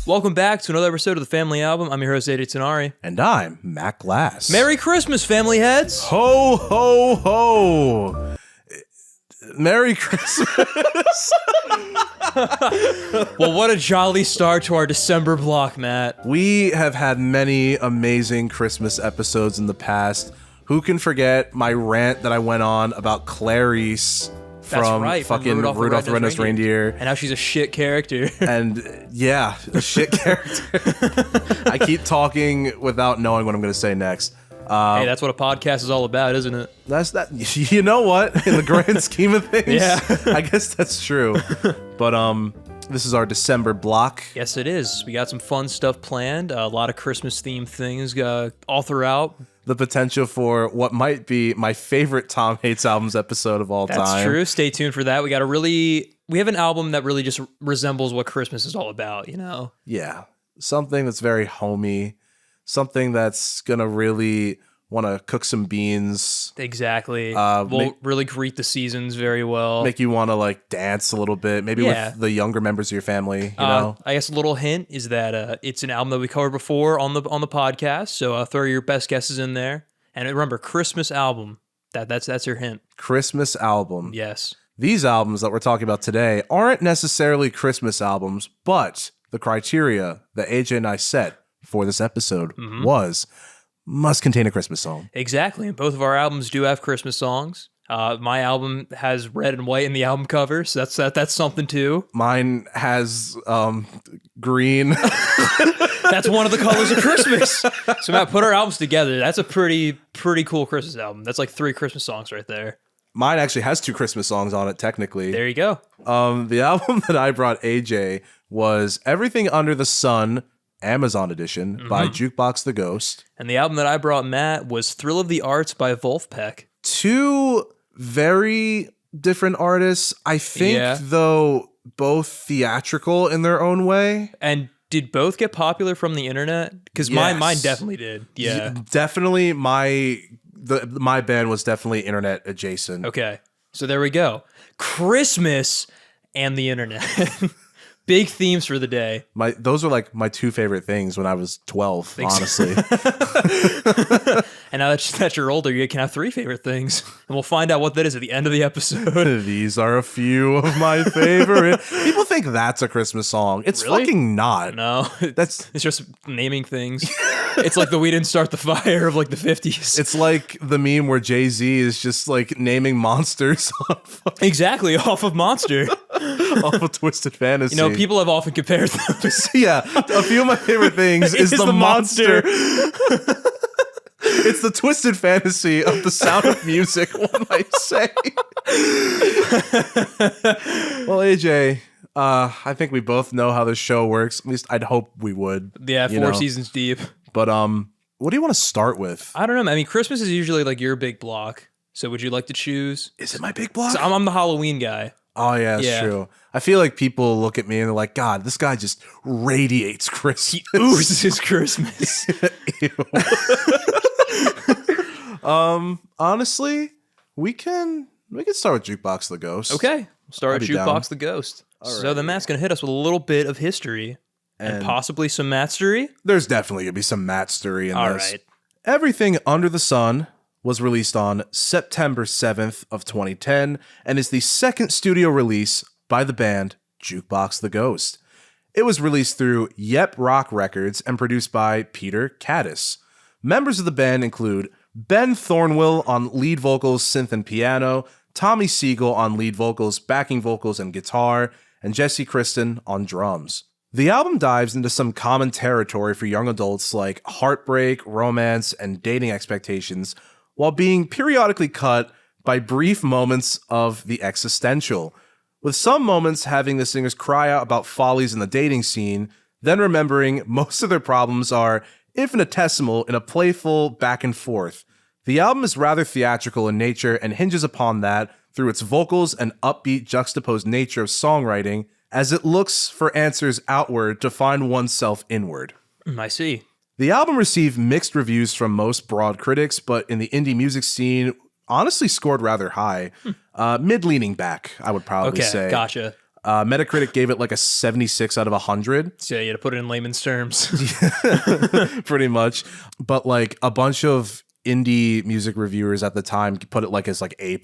Welcome back to another episode of the Family Album. I'm your host, Eddie Tenari. And I'm Matt Glass. Merry Christmas, family heads! Ho, ho, ho! Merry Christmas! Well, what a jolly start to our December block, Matt. We have had many amazing Christmas episodes in the past. Who can forget my rant that I went on about Clarice from fucking Rudolph the Red-Nosed Reindeer. And how she's a shit character. And yeah, a shit character. I keep talking without knowing what I'm going to say next. Hey, that's what a podcast is all about, isn't it? That's that. You know what? In the grand scheme of things, Yeah. I guess that's true. But this is our December block. Yes, it is. We got some fun stuff planned. A lot of Christmas-themed things all throughout. The potential for what might be my favorite Tom Hates Albums episode of all time. That's true. Stay tuned for that. We have an album that really just resembles what Christmas is all about, you know? Yeah. Something that's very homey. Something that's going to really want to cook some beans. Exactly. We'll really greet the seasons very well. Make you want to like dance a little bit. Maybe with the younger members of your family, you know? I guess a little hint is that it's an album that we covered before on the podcast. So throw your best guesses in there. And remember, Christmas album. That's your hint. Christmas album. Yes. These albums that we're talking about today aren't necessarily Christmas albums, but the criteria that AJ and I set for this episode was must contain a Christmas song. Exactly. And both of our albums do have Christmas songs. My album has red and white in the album cover, so that's something too. Mine has green. That's one of the colors of Christmas. So Matt, put our albums together. That's a pretty cool Christmas album. That's like 3 Christmas songs right there. Mine actually has 2 Christmas songs on it, technically. There you go. The album that I brought AJ was Everything Under the Sun, Amazon edition by Jukebox the Ghost. And the album that I brought Matt was Thrill of the Arts by Vulfpeck. 2 very different artists. I think, though, both theatrical in their own way. And did both get popular from the internet? Because mine definitely did. Yeah. Definitely my band was definitely internet adjacent. Okay. So there we go. Christmas and the internet. Big themes for the day. Those are like my 2 favorite things when I was 12, honestly. And now that you're older, you can have 3 favorite things. And we'll find out what that is at the end of the episode. These are a few of my favorite. People think that's a Christmas song. It's really? Fucking not. No. It's just naming things. It's like the We Didn't Start the Fire of like the 50s. It's like the meme where Jay-Z is just like naming monsters exactly, off of Monster. off of Twisted Fantasy. You know, people have often compared those. Yeah, a few of my favorite things is the monster. It's the Twisted Fantasy of the Sound of Music, one might say. Well, AJ, I think we both know how this show works. At least I'd hope we would. Yeah, 4 seasons deep. But what do you want to start with? I don't know. I mean, Christmas is usually like your big block. So would you like to choose? Is it my big block? So I'm the Halloween guy. Oh, yeah, that's true. I feel like people look at me and they're like, God, this guy just radiates Christmas. He oozes Christmas. Honestly, we can start with Jukebox the Ghost. Okay. Start with Jukebox the Ghost. So then Matt's going to hit us with a little bit of history and possibly some Mattstery. There's definitely going to be some Mattstery in All this. right. Everything Under the Sun was released on September 7th of 2010 and is the second studio release by the band Jukebox the Ghost. It was released through Yep Rock Records and produced by Peter Caddis. Members of the band include Ben Thornwell on lead vocals, synth, and piano, Tommy Siegel on lead vocals, backing vocals, and guitar, and Jesse Kristen on drums. The album dives into some common territory for young adults like heartbreak, romance, and dating expectations, while being periodically cut by brief moments of the existential, with some moments having the singers cry out about follies in the dating scene, then remembering most of their problems are infinitesimal in a playful back and forth. The album is rather theatrical in nature and hinges upon that through its vocals and upbeat juxtaposed nature of songwriting, as it looks for answers outward to find oneself inward. I see. The album received mixed reviews from most broad critics, but in the indie music scene, honestly scored rather high. Mid-leaning back, I would probably say. Gotcha. Metacritic gave it like a 76 out of 100. So yeah, to put it in layman's terms. Pretty much. But like a bunch of indie music reviewers at the time put it like as like A+, A-.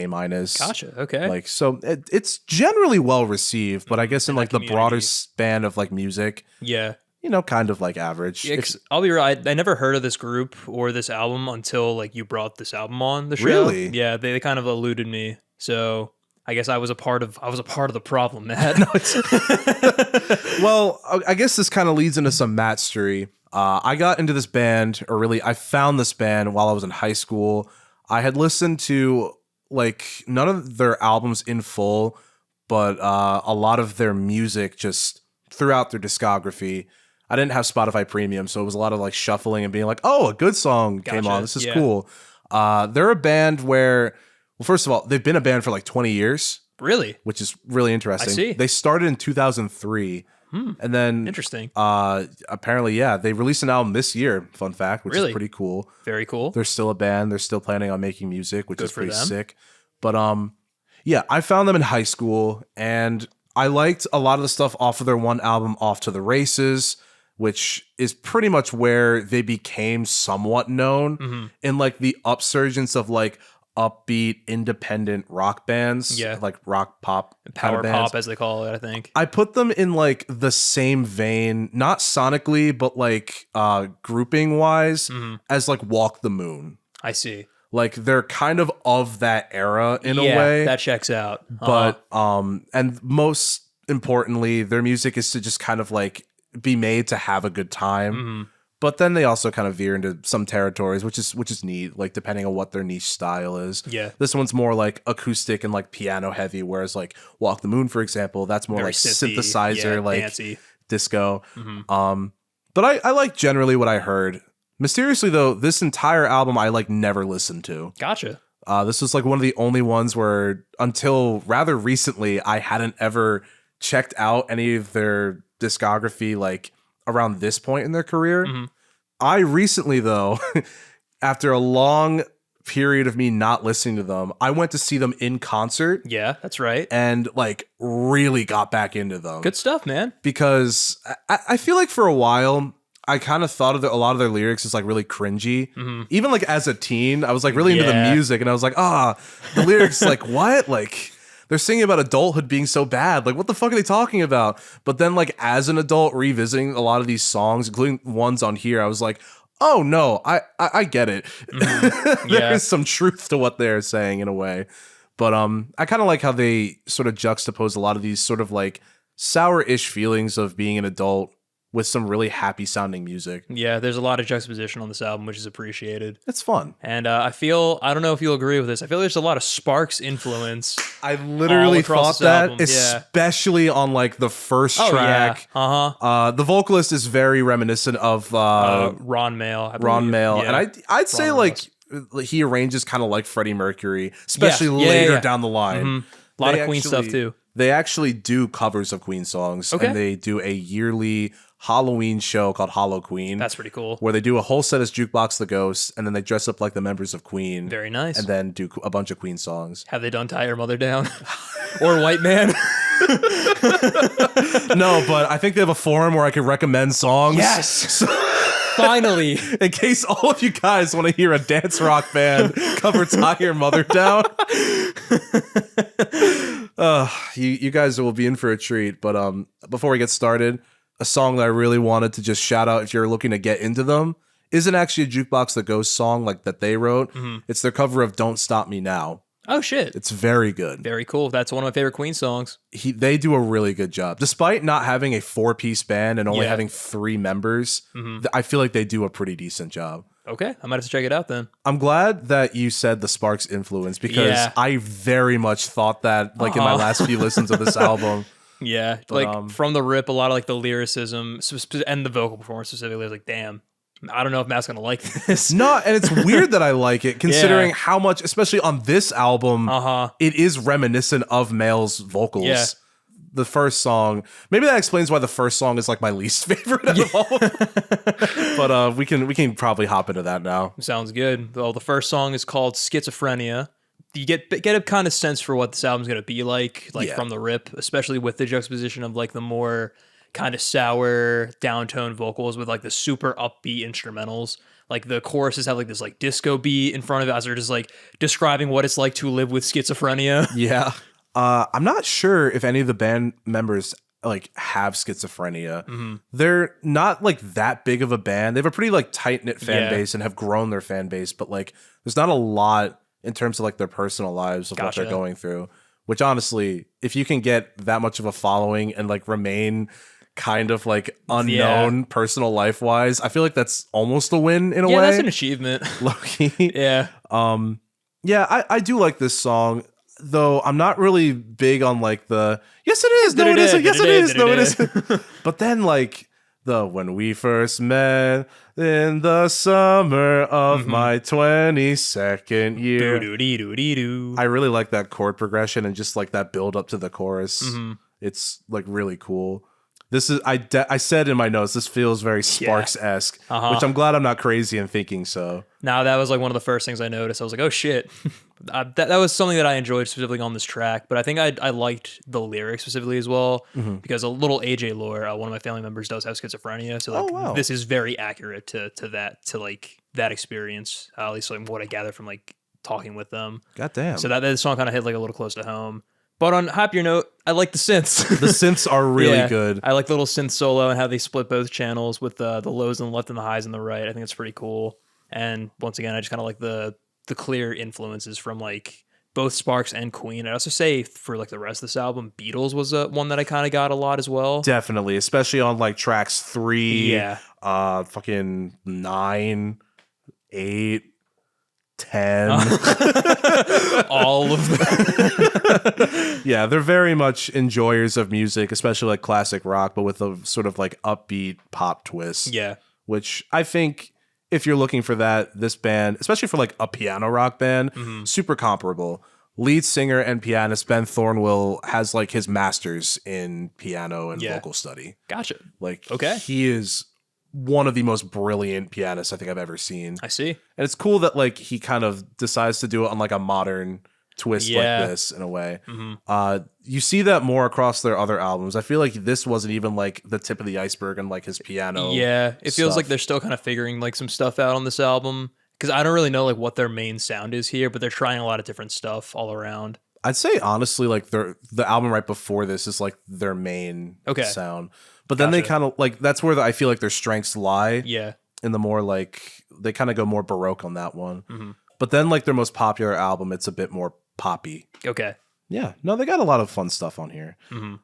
Gotcha. Okay. Like, so it's generally well received, but I guess in like the broader community. span of like music, Yeah. you know, kind of like average. Yeah, 'cause I'll be right. I never heard of this group or this album until like you brought this album on the show. Really? Yeah, they kind of eluded me. So I guess I was a part of the problem, Matt. Well, I guess this kind of leads into some Mattstery. I got into this band, or really, I found this band while I was in high school. I had listened to like none of their albums in full, but a lot of their music just throughout their discography. I didn't have Spotify Premium, so it was a lot of like shuffling and being like, "Oh, a good song came on. This is cool." They're a band where, well, first of all, they've been a band for like 20 years. Really? Which is really interesting. I see. They started in 2003. And then Interesting. apparently, yeah, they released an album this year, fun fact, which is pretty cool. Very cool. They're still a band. They're still planning on making music, which Good is for pretty them. sick. But yeah, I found them in high school, and I liked a lot of the stuff off of their one album, Off to the Races, which is pretty much where they became somewhat known in like the upsurgence of like upbeat independent rock bands, like rock pop Power kind of bands. pop, as they call it, I think. I put them in like the same vein, not sonically, but like grouping wise, as like Walk the Moon. I see. Like they're kind of that era in a way. That checks out. But and most importantly, their music is to just kind of like be made to have a good time. But then they also kind of veer into some territories, which is neat, like depending on what their niche style is. Yeah. This one's more like acoustic and like piano heavy, whereas like Walk the Moon, for example, that's more Very like synthy, synthesizer, like dancey. disco. But I like generally what I heard. Mysteriously though, this entire album I like never listened to. Gotcha. This was like one of the only ones where until rather recently I hadn't ever checked out any of their discography like around this point in their career. I recently though, after a long period of me not listening to them, I went to see them in concert. Yeah, that's right. And like really got back into them. Good stuff, man. Because I feel like for a while I kind of thought of a lot of their lyrics as like really cringy. Even like as a teen, I was like really into the music and I was like, the lyrics like what? Like they're singing about adulthood being so bad. Like what the fuck are they talking about? But then like as an adult revisiting a lot of these songs, including ones on here, I was like, oh no, I get it. There's some truth to what they're saying in a way. But I kind of like how they sort of juxtapose a lot of these sort of like sour-ish feelings of being an adult with some really happy sounding music. Yeah, there's a lot of juxtaposition on this album, which is appreciated. It's fun. And I don't know if you'll agree with this. I feel there's a lot of Sparks influence. I literally across thought this that, album, yeah. especially on like the first track. Yeah. The vocalist is very reminiscent of Ron Mail. I Ron believe. Mail. Yeah. And I'd say Ron like he arranges kind of like Freddie Mercury, especially later down the line. A lot of Queen stuff too. They actually do covers of Queen songs. Okay. And they do a yearly Halloween show called Hollow Queen. That's pretty cool. Where they do a whole set as Jukebox the Ghost, and then they dress up like the members of Queen. Very nice. And then do a bunch of Queen songs. Have they done Tie Your Mother Down? Or White Man? No, but I think they have a forum where I could recommend songs. Yes! So, finally! in case all of you guys want to hear a dance rock band cover Tie Your Mother Down, you guys will be in for a treat. But before we get started, a song that I really wanted to just shout out if you're looking to get into them isn't actually a Jukebox the Ghost song like that they wrote. It's their cover of Don't Stop Me Now. Oh, shit. It's very good. Very cool. That's one of my favorite Queen songs. They do a really good job. Despite not having a 4-piece band and only having 3 members, I feel like they do a pretty decent job. Okay, I might have to check it out then. I'm glad that you said the Sparks influence because I very much thought that like in my last few listens of this album. Yeah, but, like from the rip, a lot of like the lyricism and the vocal performance specifically, I was like, damn, I don't know if Matt's gonna like this. No, and it's weird that I like it considering how much, especially on this album, it is reminiscent of Mail's vocals. Yeah. The first song, maybe that explains why the first song is like my least favorite out of all of them. But we can probably hop into that now. Sounds good. Well, the first song is called Schizophrenia. you get a kind of sense for what this album's gonna be like Yeah. from the rip, especially with the juxtaposition of like the more kind of sour downtone vocals with like the super upbeat instrumentals. Like the choruses have like this like disco beat in front of it as they're just like describing what it's like to live with schizophrenia. Yeah. I'm not sure if any of the band members like have schizophrenia. They're not like that big of a band. They have a pretty like tight knit fan base and have grown their fan base, but like there's not a lot in terms of like their personal lives of what they're going through. Which honestly, if you can get that much of a following and like remain kind of like unknown personal life wise, I feel like that's almost a win in a way. Yeah, that's an achievement. Low-key. Yeah. Yeah, I do like this song, though I'm not really big on like the yes it is, no it isn't, yes it is, no it isn't. But then like the when we first met in the summer of my 22nd year. Doo-doo-dee-doo-dee-doo. I really like that chord progression and just like that build up to the chorus. It's like really cool. This is I said in my notes, this feels very Sparks-esque, which I'm glad I'm not crazy in thinking so. Now that was like one of the first things I noticed. I was like, oh shit. that was something that I enjoyed specifically on this track, but I think I liked the lyrics specifically as well because a little AJ lore, one of my family members does have schizophrenia, so like this is very accurate to that experience, at least like what I gather from like talking with them. God damn. So that song kind of hit like a little close to home. But on a happier note, I like the synths. The synths are really good. I like the little synth solo and how they split both channels with the lows on the left and the highs on the right. I think it's pretty cool. And once again, I just kind of like the clear influences from like both Sparks and Queen. I'd also say for like the rest of this album, Beatles was one that I kind of got a lot as well. Definitely, especially on like tracks 3, fucking 9, 8, 10. All of them. Yeah, they're very much enjoyers of music, especially like classic rock, but with a sort of like upbeat pop twist. Yeah. Which I think if you're looking for that, this band, especially for like a piano rock band, super comparable. Lead singer and pianist Ben Thornwell has like his masters in piano and vocal study. Gotcha. Like, okay, he is one of the most brilliant pianists I think I've ever seen. I see. And it's cool that like he kind of decides to do it on like a modern twist like this in a way. You see that more across their other albums. I feel like this wasn't even like the tip of the iceberg and like his piano. Yeah, it feels like they're still kind of figuring like some stuff out on this album because I don't really know like what their main sound is here, but they're trying a lot of different stuff all around. I'd say honestly like the album right before this is like their main sound. But then they kind of like that's where I feel like their strengths lie. Yeah. In the more like they kind of go more Baroque on that one. But then like their most popular album, it's a bit more poppy. Okay. Yeah. No, they got a lot of fun stuff on here.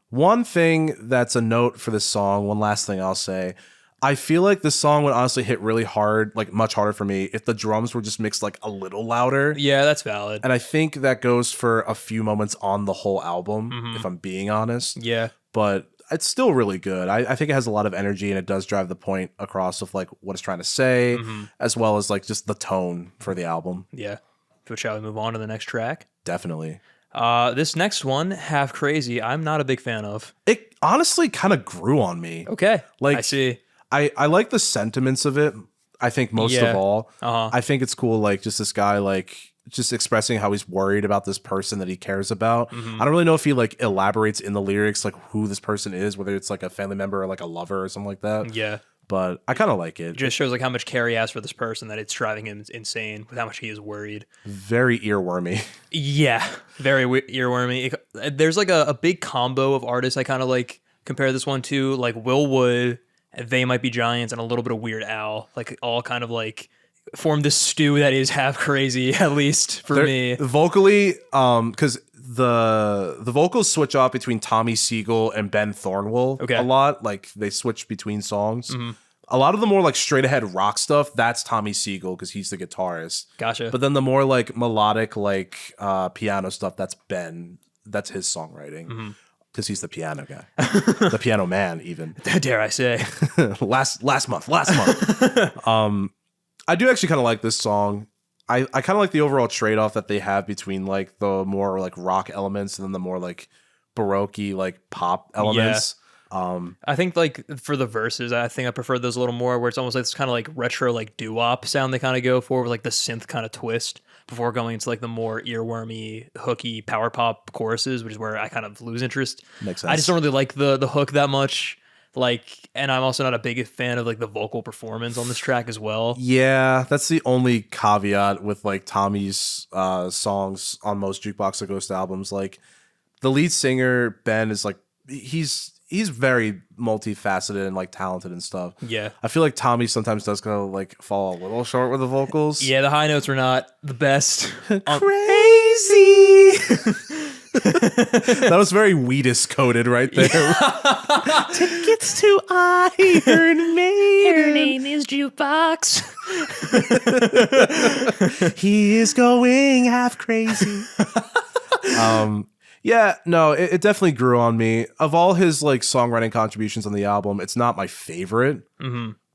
One thing that's a note for this song, one last thing I'll say, I feel like this song would honestly hit really hard, like much harder for me if the drums were just mixed like a little louder. Yeah, that's valid. And I think that goes for a few moments on the whole album, if I'm being honest. Yeah. But it's still really good. I think it has a lot of energy and it does drive the point across of like what it's trying to say, as well as like just the tone for the album. Yeah. So shall we move on to the next track? Definitely. This next one, Half Crazy, I'm not a big fan of. It honestly kind of grew on me. Okay. Like I see. I like the sentiments of it. I think most of all, I think it's cool. Like just this guy, like just expressing how he's worried about this person that he cares about. I don't really know if he like elaborates in the lyrics, like who this person is, whether it's like a family member or like a lover or something like that. Yeah. But I kind of like it. Just shows like how much care he has for this person that it's driving him insane with how much he is worried. Very earwormy. Yeah. Very earwormy. There's like a big combo of artists I kind of like compare this one to, like Will Wood, They Might Be Giants, and a little bit of Weird Al. Like all kind of like form this stew that is Half Crazy, at least for me. Vocally, because the vocals switch off between Tommy Siegel and Ben Thornwell a lot. Like they switch between songs. A lot of the more like straight ahead rock stuff, that's Tommy Siegel because he's the guitarist. Gotcha. But then the more like melodic, like piano stuff, that's Ben. That's his songwriting. Because he's the piano guy, the piano man, even. Dare I say? last month. I do actually kind of like this song. I kind of like the overall trade-off that they have between like the more like rock elements and then the more like Baroque like pop elements. I think like for the verses, I think I prefer those a little more where it's almost like this kind of like retro like doo-wop sound they kind of go for with like the synth kind of twist. before going into like the more earwormy, hooky power pop choruses, which is where I kind of lose interest. Makes sense. I just don't really like the hook that much. Like, and I'm also not a big fan of like the vocal performance on this track as well. Yeah, that's the only caveat with like Tommy's songs on most Jukebox the Ghost albums. Like the lead singer Ben is like he's very multifaceted and like talented and stuff. Yeah. I feel like Tommy sometimes does kind of like fall a little short with the vocals. Yeah, the high notes were not the best. Crazy. That was very Wheatus coded right there. Tickets to Iron Maiden. Her name is Jukebox. He is going half crazy. Yeah, no, it definitely grew on me. Of all his like songwriting contributions on the album, it's not my favorite,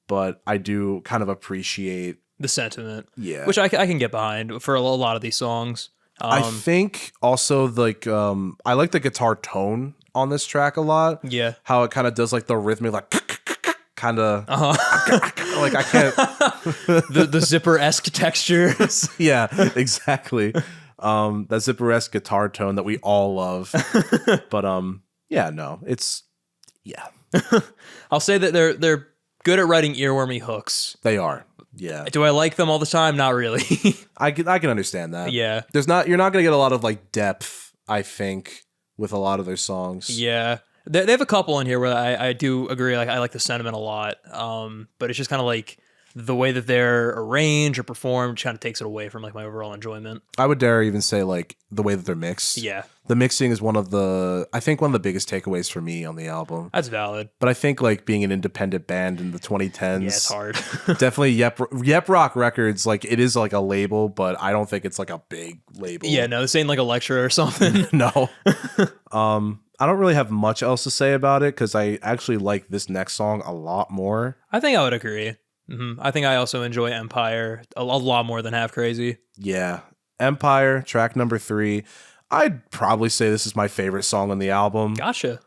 but I do kind of appreciate The sentiment. Yeah. Which I can get behind for a lot of these songs. I think also like I like the guitar tone on this track a lot. Yeah. How it kind of does like the rhythmic like kind of like I can't the zipper-esque textures. Yeah, exactly. That zipper-esque guitar tone that we all love. But yeah, no, it's yeah. I'll say that they're good at writing earwormy hooks. They are. Yeah. Do I like them all the time? Not really. I can understand that. Yeah. You're not gonna get a lot of like depth, I think, with a lot of their songs. Yeah. They have a couple in here where I do agree. Like I like the sentiment a lot. But it's just kind of like the way that they're arranged or performed kind of takes it away from like my overall enjoyment. I would dare even say like the way that they're mixed. Yeah. The mixing is one of the biggest takeaways for me on the album. That's valid. But I think like being an independent band in the 2010s, Yeah, it's hard. definitely Yep Rock Records, like it is like a label, but I don't think it's like a big label. Yeah, no, this ain't like a lecture or something. No. I don't really have much else to say about it because I actually like this next song a lot more. I think I would agree. I think I also enjoy Empire a lot more than Half Crazy. Yeah. Empire, track number 3. I'd probably say this is my favorite song on the album. Gotcha.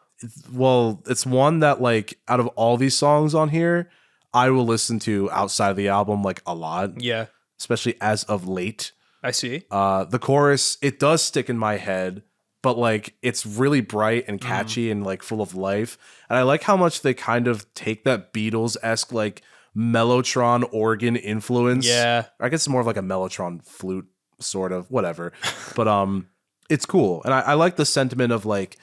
Well, it's one that like out of all these songs on here, I will listen to outside of the album like a lot. Yeah. Especially as of late. I see. The chorus, it does stick in my head, but like it's really bright and catchy and like full of life. And I like how much they kind of take that Beatles-esque like Mellotron organ influence. Yeah. I guess it's more of like a Mellotron flute, sort of, whatever. But it's cool. And I like the sentiment of like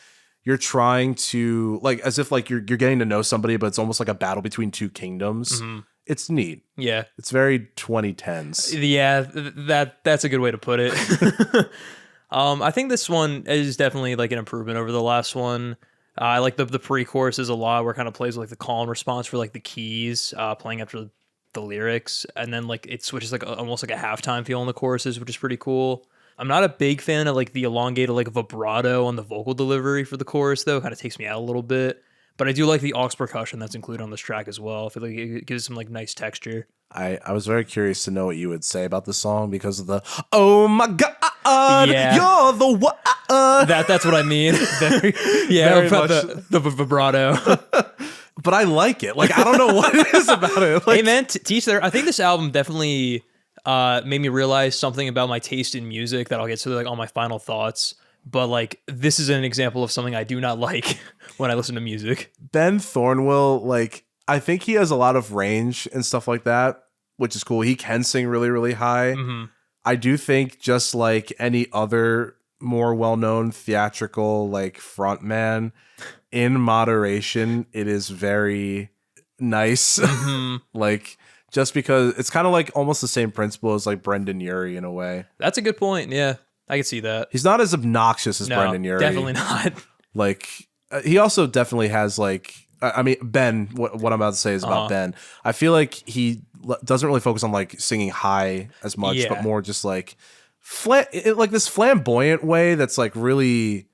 you're trying to like as if like you're getting to know somebody, but it's almost like a battle between two kingdoms. It's neat. Yeah. It's very 2010s. Yeah, that's a good way to put it. I think this one is definitely like an improvement over the last one. I like the pre-choruses a lot where it kind of plays like the call and response for like the keys playing after the lyrics. And then like it switches like almost like a halftime feel in the choruses, which is pretty cool. I'm not a big fan of like the elongated like vibrato on the vocal delivery for the chorus though. It kind of takes me out a little bit. But I do like the aux percussion that's included on this track as well. I feel like it gives some like nice texture. I was very curious to know what you would say about the song because of the oh my god, Yeah. you're the one. That's what I mean. Yeah, very about much. the vibrato. But I like it. Like I don't know what it is about it. Like, Hey man, teach their. I think this album definitely made me realize something about my taste in music that I'll get to like all my final thoughts. But like this is an example of something I do not like when I listen to music. Ben Thornwell, like I think he has a lot of range and stuff like that, which is cool. He can sing really, really high. I do think just like any other more well-known theatrical like frontman, in moderation, it is very nice. Like just because it's kind of like almost the same principle as like Brendan Urie in a way. That's a good point. Yeah, I can see that. He's not as obnoxious as No, Brendan Urie. definitely not. Like he also definitely has like I mean Ben. What I'm about to say is about Ben. I feel like he doesn't really focus on like singing high as much, Yeah. but more just like like this flamboyant way that's like really.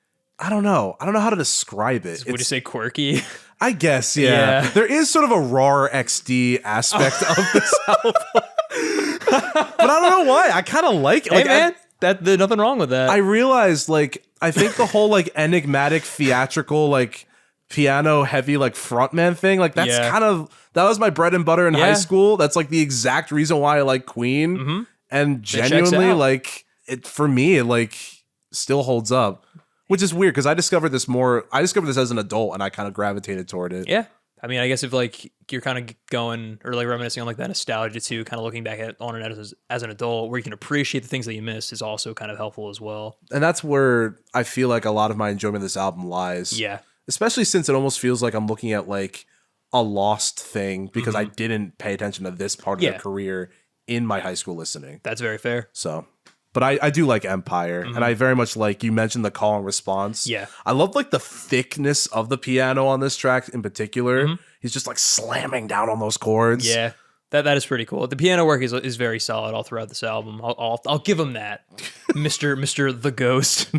I don't know how to describe it. Would you say quirky? I guess, yeah. Yeah. There is sort of a raw XD aspect of this album. But I don't know why. I kind of like it. Hey Like, man, there's nothing wrong with that. I realized, like, I think the whole, like, enigmatic, theatrical, like, piano heavy, like, frontman thing, like, that's Yeah. kind of, that was my bread and butter in high Yeah. school. That's, like, the exact reason why I like Queen. And checks genuinely, out. like, for me, it like still holds up, which is weird because I discovered this as an adult and I kind of gravitated toward it. Yeah. I mean, I guess if like you're kind of going or like reminiscing on like that nostalgia too, kind of looking back on it as an adult, where you can appreciate the things that you missed is also kind of helpful as well. And that's where I feel like a lot of my enjoyment of this album lies. Yeah. Especially since it almost feels like I'm looking at like a lost thing because I didn't pay attention to this part of their career in my high school listening. That's very fair. So, but I do like Empire, and I very much like, you mentioned the call and response. Yeah. I love like the thickness of the piano on this track in particular. He's just like slamming down on those chords. Yeah. That is pretty cool. The piano work is very solid all throughout this album. I'll give him that, Mr. the Ghost.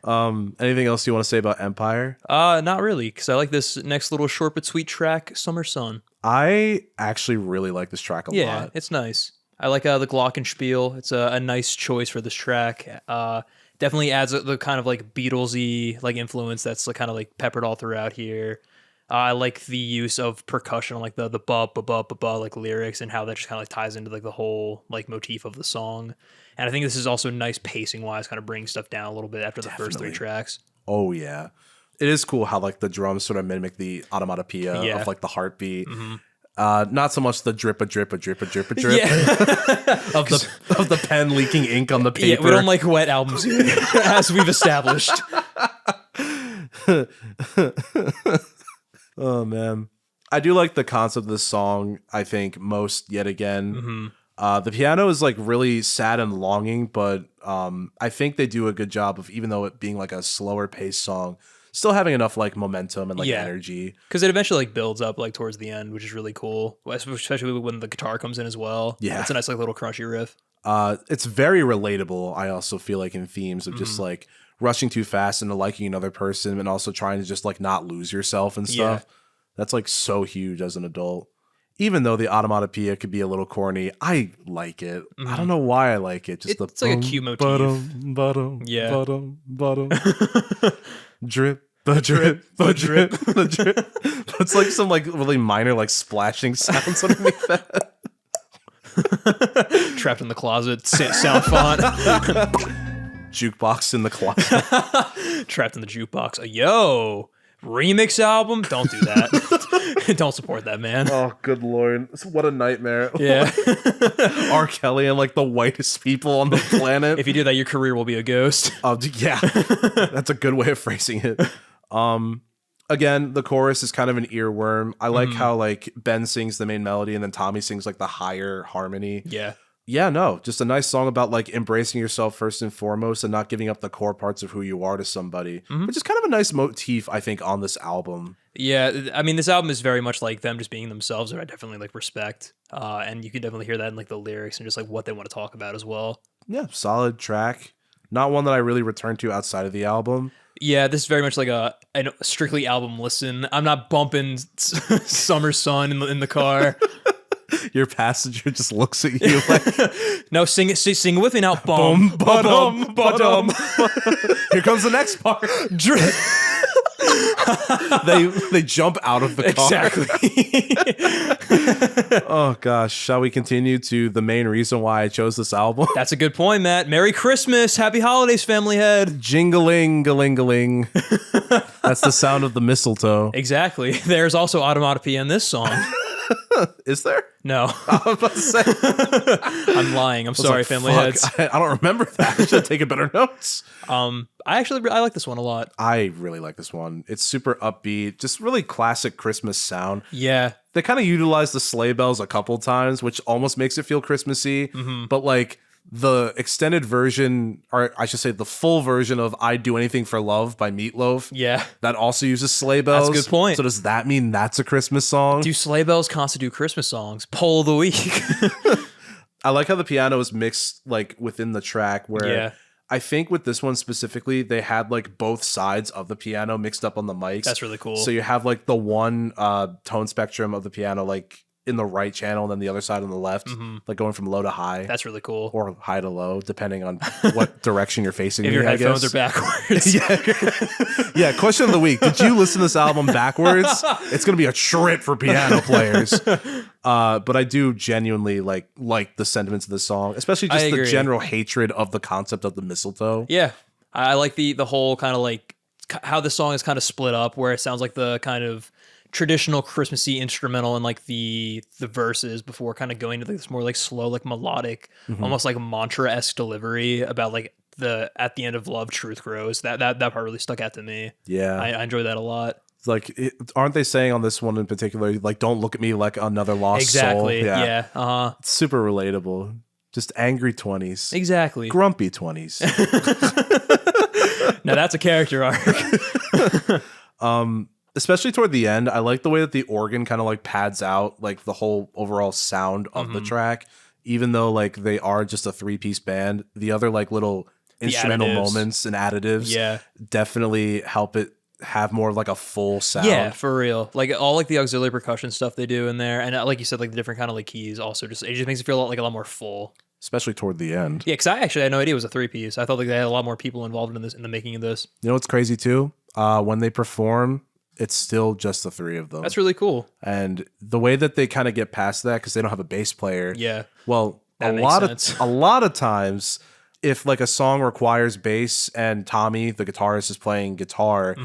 Anything else you want to say about Empire? Not really, because I like this next little short but sweet track, Summer Sun. I actually really like this track a lot. Yeah, it's nice. I like the glockenspiel. It's a nice choice for this track. Definitely adds the kind of like Beatlesy like influence that's like kind of like peppered all throughout here. I like the use of percussion, like the ba ba ba ba ba like lyrics, and how that just kind of like ties into like the whole like motif of the song. And I think this is also nice pacing wise, kind of bringing stuff down a little bit after the first 3 tracks. Oh yeah, it is cool how like the drums sort of mimic the onomatopoeia of like the heartbeat. Not so much the drip a drip a drip a drip a drip of the pen leaking ink on the paper. Yeah, we don't like wet albums here, as we've established. Oh man, I do like the concept of this song. I think most yet again. The piano is like really sad and longing, but I think they do a good job of, even though it being like a slower paced song, still having enough like momentum and like energy. Because it eventually like builds up like towards the end, which is really cool, especially when the guitar comes in as well. Yeah, it's a nice like little crunchy riff. It's very relatable. I also feel like in themes of just like rushing too fast into liking another person, and also trying to just like not lose yourself and stuff. That's like so huge as an adult. Even though the onomatopoeia could be a little corny, I like it. I don't know why I like it. Just it's like a cute motif. Bottom, yeah. Bottom. Drip, drip, drip, drip. It's like some like really minor like splashing sounds underneath that. Trapped in the closet, sound font. Jukebox in the closet. Trapped in the jukebox. Yo, remix album? Don't do that. Don't support that, man. Oh, good lord. What a nightmare. Yeah. R. Kelly and like the whitest people on the planet. If you do that, your career will be a ghost. Oh, yeah. That's a good way of phrasing it. Again, the chorus is kind of an earworm. I like how like Ben sings the main melody and then Tommy sings like the higher harmony. Yeah. Yeah, no, just a nice song about like embracing yourself first and foremost and not giving up the core parts of who you are to somebody, which is kind of a nice motif, I think, on this album. Yeah, I mean, this album is very much like them just being themselves, which I definitely like respect. And you can definitely hear that in like the lyrics and just like what they want to talk about as well. Yeah, solid track. Not one that I really return to outside of the album. Yeah, this is very much like a strictly album listen. I'm not bumping Summer Sun in the car. Your passenger just looks at you like, no, sing it with me now. Bum, bum, bum. Here comes the next part. They jump out of the car. Exactly. Oh gosh, shall we continue to the main reason why I chose this album? That's a good point, Matt. Merry Christmas, Happy Holidays, family head. Jingling-a-ling-a-ling. That's the sound of the mistletoe. Exactly. There's also onomatopoeia in this song. Is there? No. I was about to say. I'm lying. I'm sorry, like, family fuck, heads. I don't remember that. I should have taken better notes. I like this one a lot. I really like this one. It's super upbeat, just really classic Christmas sound. Yeah. They kind of utilize the sleigh bells a couple times, which almost makes it feel Christmassy. But like the extended version, or I should say the full version of I'd Do Anything for Love by Meatloaf. Yeah. That also uses sleigh bells. That's a good point. So does that mean that's a Christmas song? Do sleigh bells constitute Christmas songs? Poll of the week. I like how the piano is mixed like within the track where I think with this one specifically, they had like both sides of the piano mixed up on the mics. That's really cool. So you have like the one tone spectrum of the piano like in the right channel and then the other side on the left, like going from low to high. That's really cool. Or high to low, depending on what direction you're facing. If your headphones are backwards. Yeah, question of the week. Did you listen to this album backwards? It's going to be a trip for piano players. But I do genuinely like the sentiments of the song, especially just the general hatred of the concept of the mistletoe. Yeah, I like the whole kind of like how the song is kind of split up, where it sounds like the kind of traditional Christmassy instrumental and like the verses before kind of going to this more like slow, like melodic, almost like mantra-esque delivery about like the at the end of love truth grows. That part really stuck out to me. Yeah, I enjoyed that a lot. Like, aren't they saying on this one in particular, like, don't look at me like another lost soul? Exactly. Yeah. It's super relatable. Just angry 20s. Exactly. Grumpy 20s. Now that's a character arc. Especially toward the end, I like the way that the organ kind of like pads out like the whole overall sound of the track. Even though like they are just a 3-piece band, the other like little instrumental moments and additives definitely help it have more of like a full sound. Yeah, for real. Like all like the auxiliary percussion stuff they do in there, and like you said, like the different kind of like keys also just it just makes it feel like a lot more full. Especially toward the end. Yeah, because I actually had no idea it was a 3-piece. I thought like they had a lot more people involved in this in the making of this. You know what's crazy too? When they perform, it's still just the 3 of them. That's really cool. And the way that they kind of get past that, because they don't have a bass player. Yeah. Well, a lot of times, if like a song requires bass and Tommy, the guitarist, is playing guitar,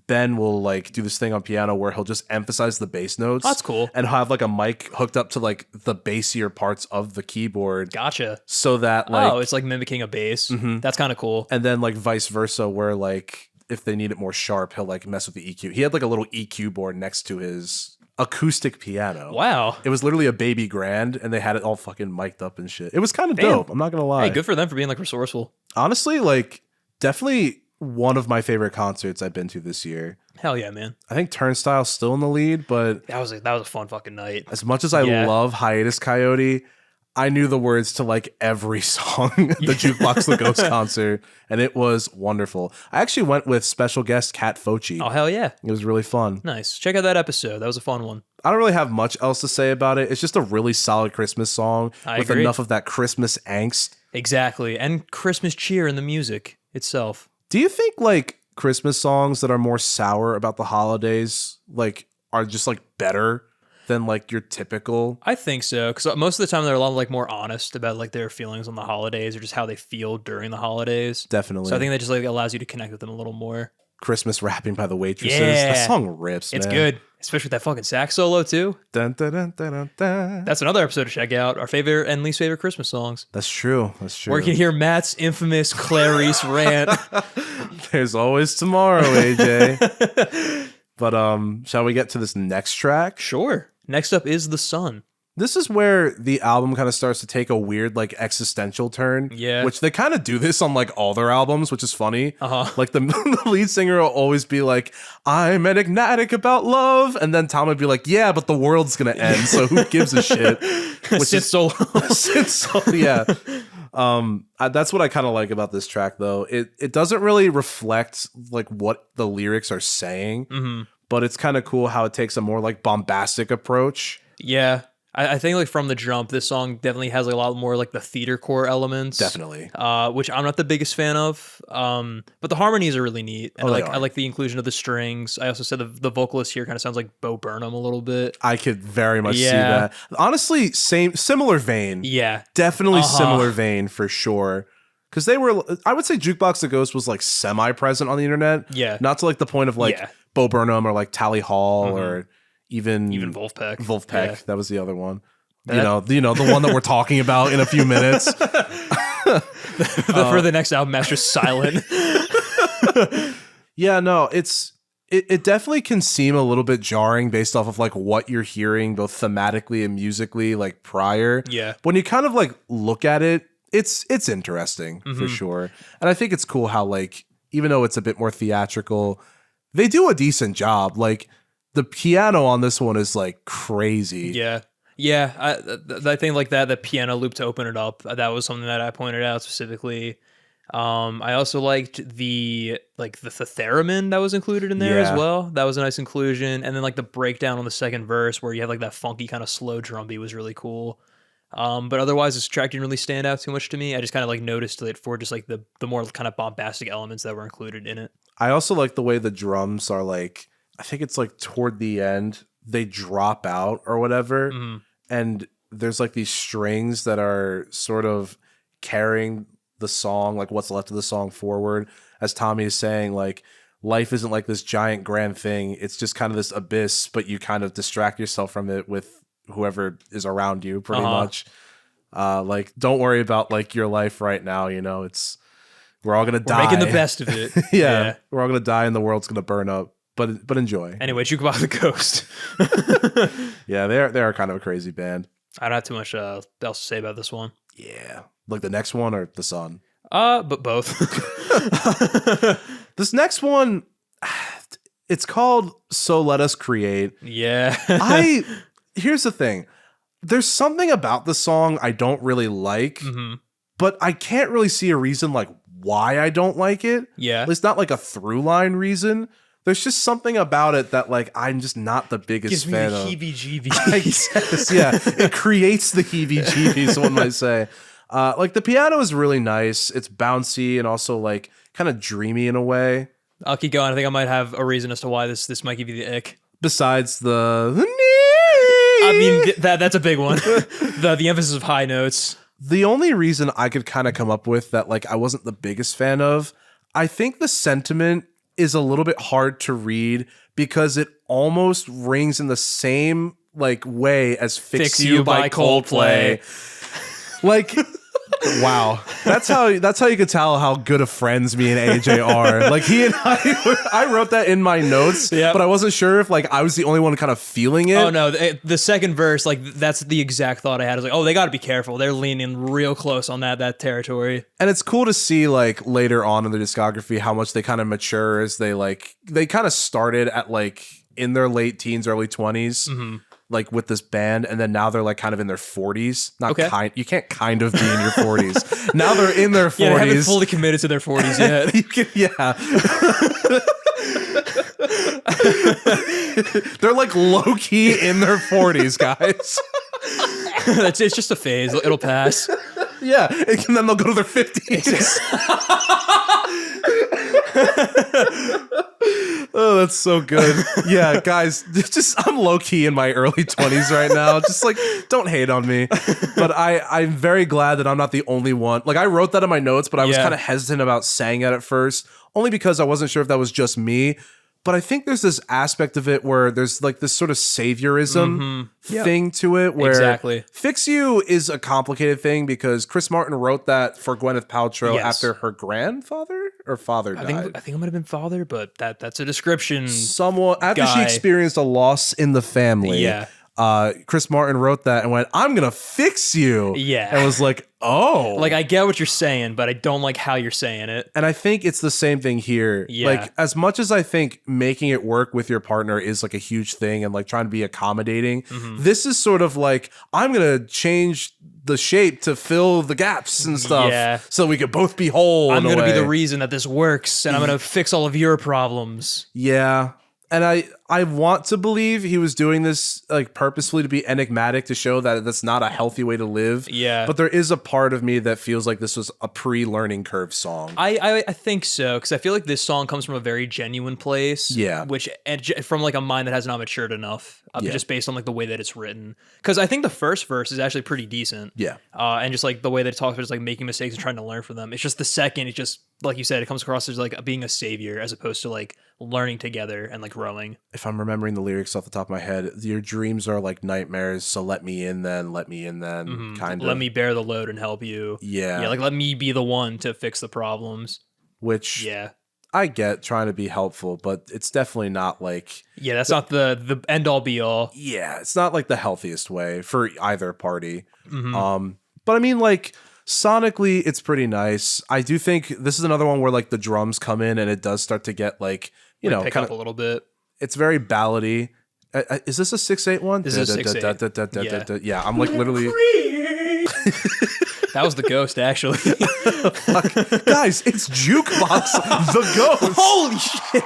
Ben will like do this thing on piano where he'll just emphasize the bass notes. That's cool. And have like a mic hooked up to like the bassier parts of the keyboard. Gotcha. So that like it's like mimicking a bass. That's kind of cool. And then like vice versa, where like if they need it more sharp, he'll like mess with the EQ. He had like a little EQ board next to his acoustic piano. Wow. It was literally a baby grand, and they had it all fucking mic'd up and shit. It was kind of dope. I'm not gonna lie. Hey, good for them for being like resourceful. Honestly, like definitely one of my favorite concerts I've been to this year. Hell yeah, man. I think Turnstile's still in the lead, but that was a fun fucking night. As much as I love Hiatus Coyote, I knew the words to like every song at the Jukebox the Ghost concert, and it was wonderful. I actually went with special guest Kat Fochi. Oh, hell yeah. It was really fun. Nice. Check out that episode. That was a fun one. I don't really have much else to say about it. It's just a really solid Christmas song with agree. enough of that Christmas angst. Exactly. And Christmas cheer in the music itself. Do you think like Christmas songs that are more sour about the holidays like are just like better than like your typical? I think so, because most of the time they're a lot like more honest about like their feelings on the holidays or just how they feel during the holidays. Definitely. So I think that just like allows you to connect with them a little more. Christmas rapping by the Waitresses. Yeah. That song rips, It's man. good, especially with that fucking sax solo too. Dun, dun, dun, dun, dun, dun. That's another episode to check out. Our favorite and least favorite Christmas songs. That's true. That's true. Where you can hear Matt's infamous Clarice rant. There's always tomorrow, AJ. But shall we get to this next track? Sure. Next up is The Sun. This is where the album kind of starts to take a weird like existential turn. Yeah. Which they kind of do this on like all their albums, which is funny. Like the lead singer will always be like, I'm enigmatic about love. And then Tom would be like, yeah, but the world's going to end. So who gives a shit? Sit solo. Sit solo. Yeah. That's what I kind of like about this track though. It doesn't really reflect like what the lyrics are saying, but it's kind of cool how it takes a more like bombastic approach. Yeah. I think like from the jump, this song definitely has like a lot more like the theater core elements. Definitely. Which I'm not the biggest fan of. But the harmonies are really neat. And I like the inclusion of the strings. I also said the vocalist here kind of sounds like Bo Burnham a little bit. I could very much see that. Honestly, similar vein. Yeah. Definitely similar vein for sure. Because they were, I would say Jukebox the Ghost was like semi-present on the internet. Yeah. Not to like the point of like Bo Burnham or like Tally Hall or even Vulfpeck. Vulfpeck, Yeah. That was the other one. You know, the one that we're talking about in a few minutes. For the next album, that's just silent. Yeah, no, it definitely can seem a little bit jarring based off of like what you're hearing both thematically and musically like prior. Yeah. When you kind of like look at it, it's interesting for sure. And I think it's cool how like even though it's a bit more theatrical, they do a decent job. Like the piano on this one is like crazy. Yeah. Yeah. I think like the piano loop to open it up, that was something that I pointed out specifically. I also liked the theremin that was included in there as well. That was a nice inclusion. And then like the breakdown on the second verse where you have like that funky kind of slow drum beat was really cool. But otherwise this track didn't really stand out too much to me. I just kind of like noticed it for just like the more kind of bombastic elements that were included in it. I also like the way the drums are like, I think it's like toward the end, they drop out or whatever. and there's like these strings that are sort of carrying the song, like what's left of the song forward. As Tommy is saying, like life isn't like this giant grand thing. It's just kind of this abyss, but you kind of distract yourself from it with whoever is around you pretty much. Like don't worry about like your life right now. You know, we're all going to die. Making the best of it. Yeah. We're all going to die and the world's going to burn up, but enjoy. Anyway, Jukebox the Ghost. Yeah. They're kind of a crazy band. I don't have too much else to say about this one. Yeah. Like the next one or the Sun? But both. This next one, it's called So Let Us Create. Yeah. Here's the thing. There's something about the song I don't really like, but I can't really see a reason like why I don't like it. Yeah. It's not like a through line reason. There's just something about it that like I'm just not the biggest fan of. Gives me the heebie-jeebies. Yeah, it creates the heebie-jeebies, one might say. Like the piano is really nice. It's bouncy and also like kind of dreamy in a way. I'll keep going. I think I might have a reason as to why this might give you the ick. Besides the I mean, that's a big one. the emphasis of high notes. The only reason I could kind of come up with that like I wasn't the biggest fan of, I think the sentiment is a little bit hard to read because it almost rings in the same like way as Fix You by Coldplay. Like wow. That's how you could tell how good of friends me and AJ are. Like he and I wrote that in my notes, but I wasn't sure if like I was the only one kind of feeling it. Oh no, the second verse, like that's the exact thought I had. I was like, oh, they got to be careful. They're leaning real close on that territory. And it's cool to see like later on in their discography how much they kind of mature as they kind of started at like in their late teens, early 20s. Like with this band, and then now they're like kind of in their 40s. You can't kind of be in your 40s. Now they're in their 40s. Yeah, they haven't fully committed to their 40s yet. They're like low key in their 40s, guys. It's just a phase. It'll pass. Yeah, and then they'll go to their 50s. Oh, that's so good. Yeah, guys, I'm low key in my early 20s right now. Just like, don't hate on me. But I'm very glad that I'm not the only one. Like, I wrote that in my notes, but I was kind of hesitant about saying it at first, only because I wasn't sure if that was just me. But I think there's this aspect of it where there's like this sort of saviorism thing to it where Fix You is a complicated thing because Chris Martin wrote that for Gwyneth Paltrow after her grandfather or father died. I think it might have been father, but that's a description. Somewhat after she experienced a loss in the family. Yeah. Chris Martin wrote that and went, I'm gonna fix you. Yeah. And was like, oh. Like, I get what you're saying, but I don't like how you're saying it. And I think it's the same thing here. Yeah. Like, as much as I think making it work with your partner is like a huge thing and like trying to be accommodating, this is sort of like, I'm gonna change the shape to fill the gaps and stuff so we could both be whole. I'm gonna be the reason that this works, and I'm gonna fix all of your problems. Yeah. And I want to believe he was doing this like purposefully to be enigmatic to show that that's not a healthy way to live. Yeah. But there is a part of me that feels like this was a pre-learning curve song. I think so, because I feel like this song comes from a very genuine place. Yeah. From like a mind that has not matured enough, just based on like the way that it's written. Because I think the first verse is actually pretty decent. Yeah. And just like the way that it talks about just like making mistakes and trying to learn from them. It's just the second, it just, like you said, it comes across as like being a savior as opposed to like learning together and like growing. If I'm remembering the lyrics off the top of my head, your dreams are like nightmares, so let me in then, kind of. Let me bear the load and help you. Yeah. Yeah, like let me be the one to fix the problems. Which I get trying to be helpful, but it's definitely not like... Yeah, that's not the end all be all. Yeah, it's not like the healthiest way for either party. But I mean, like... sonically, it's pretty nice. I do think this is another one where like the drums come in and it does start to get like, pick up a little bit. It's very ballady. Is this a 6/8 one? This is a 6/8. Yeah, I'm like literally. That was the Ghost, actually. Fuck. Guys, it's Jukebox the Ghost. Holy shit.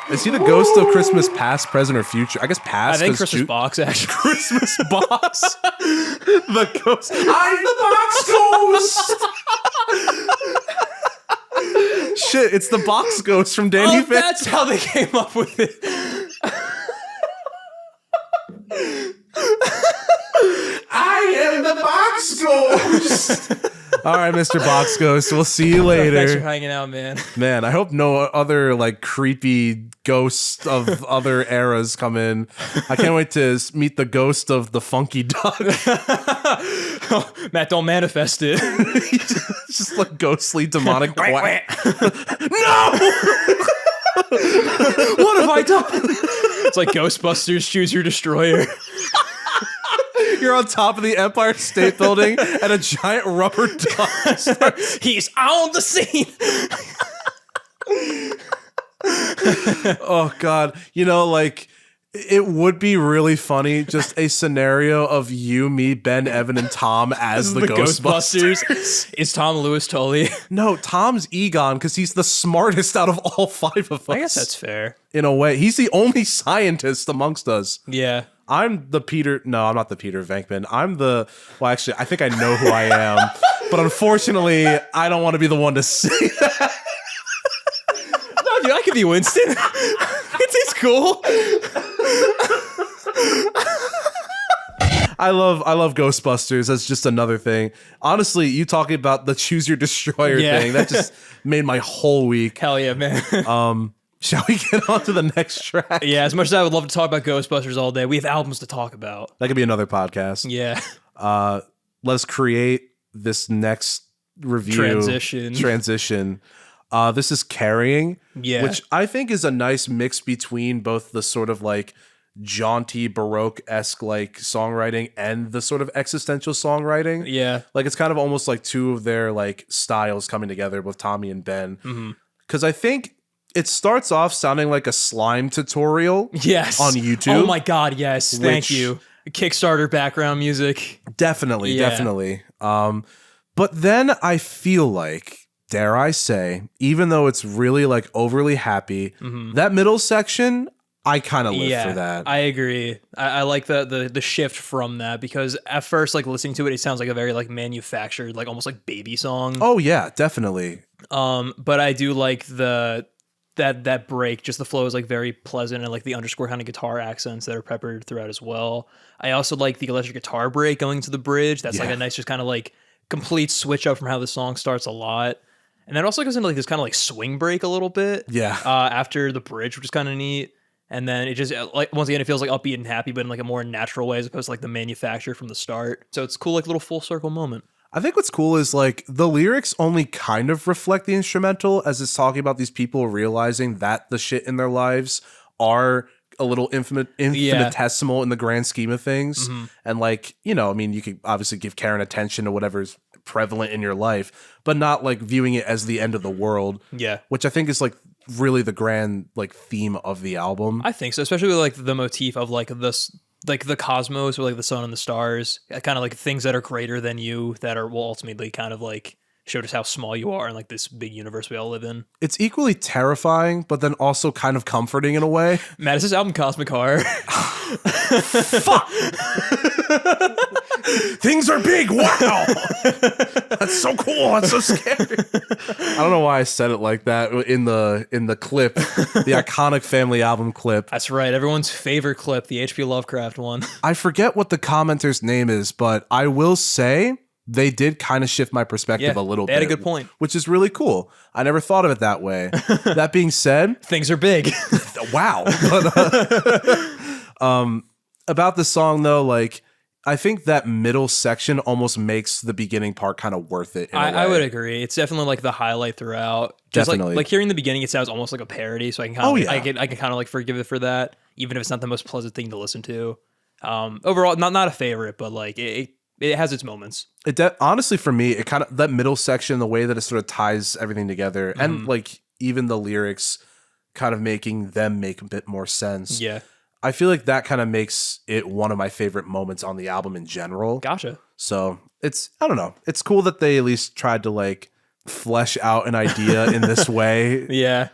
Is he the ghost of Christmas past, present, or future? I guess past. I think Christmas box, actually. Christmas box. The ghost. I'm the box ghost. Shit, it's the box ghost from Danny Phantom. That's how they came up with it. All right, Mr. Box Ghost. We'll see you Thanks for later. hanging out, man. Man, I hope no other like creepy ghosts of other eras come in. I can't wait to meet the ghost of the funky duck. Matt, don't manifest it. Just like ghostly demonic quack. No! What have I done? It's like Ghostbusters, Choose Your Destroyer. You're on top of the Empire State Building and a giant rubber duck. He's on the scene. Oh God. You know, like it would be really funny, just a scenario of you, me, Ben, Evan, and Tom as the Ghostbusters. Is Tom Lewis Tully? No, Tom's Egon because he's the smartest out of all 5 of us. I guess that's fair. In a way. He's the only scientist amongst us. Yeah. I'm the Peter. No, I'm not the Peter Venkman. I'm the. Well, actually, I think I know who I am. But unfortunately, I don't want to be the one to say that. No, dude, I could be Winston. It's cool. I love Ghostbusters. That's just another thing. Honestly, you talking about the Choose Your Destroyer thing, that just made my whole week. Hell yeah, man. Shall we get on to the next track? Yeah, as much as I would love to talk about Ghostbusters all day, we have albums to talk about. That could be another podcast. Yeah. Let's create this next review. Transition. This is Carrying, which I think is a nice mix between both the sort of like jaunty Baroque-esque like songwriting and the sort of existential songwriting. Yeah. Like it's kind of almost like two of their like styles coming together with Tommy and Ben. Because I think it starts off sounding like a slime tutorial. Yes. On YouTube. Oh my God, yes. Thank you. Kickstarter background music. Definitely. But then I feel like, dare I say, even though it's really like overly happy, that middle section, I kind of live for that. I agree. I like the shift from that because at first, like listening to it, it sounds like a very like manufactured, like almost like baby song. Oh yeah, definitely. But I do like that break. Just the flow is like very pleasant and like the underscore kind of guitar accents that are peppered throughout as well. I also like the electric guitar break going to the bridge. That's like a nice, just kind of like complete switch up from how the song starts a lot. And then also goes into like this kind of like swing break a little bit. Yeah. After the bridge, which is kind of neat. And then it just like once again it feels like upbeat and happy, but in like a more natural way as opposed to like the manufacture from the start. So it's cool, like little full circle moment. I think what's cool is like the lyrics only kind of reflect the instrumental as it's talking about these people realizing that the shit in their lives are a little infinitesimal in the grand scheme of things. And like, you know, I mean, you could obviously give care and attention to whatever's prevalent in your life, but not like viewing it as the end of the world. Yeah. Which I think is like really the grand like theme of the album. I think so, especially with like the motif of like this, like the cosmos or like the sun and the stars, kind of like things that are greater than you that will ultimately kind of like show just how small you are in like this big universe we all live in. It's equally terrifying, but then also kind of comforting in a way. Matt, is this album Cosmic Horror? Fuck! Things are big. Wow. That's so cool. That's so scary. I don't know why I said it like that in the clip, the iconic family album clip. That's right. Everyone's favorite clip, the H.P. Lovecraft one. I forget what the commenter's name is, but I will say they did kind of shift my perspective a little bit. They had a good point. Which is really cool. I never thought of it that way. That being said, things are big. Wow. But, about the song though, like I think that middle section almost makes the beginning part kind of worth it. I would agree. It's definitely like the highlight throughout. Just definitely. Like hearing the beginning, it sounds almost like a parody. So I can kind of, I can kind of like forgive it for that, even if it's not the most pleasant thing to listen to. Overall, not a favorite, but like it has its moments. Honestly, for me, it kind of that middle section, the way that it sort of ties everything together, and like even the lyrics, kind of making them make a bit more sense. Yeah. I feel like that kind of makes it one of my favorite moments on the album in general. Gotcha. So I don't know. It's cool that they at least tried to like flesh out an idea in this way. Yeah.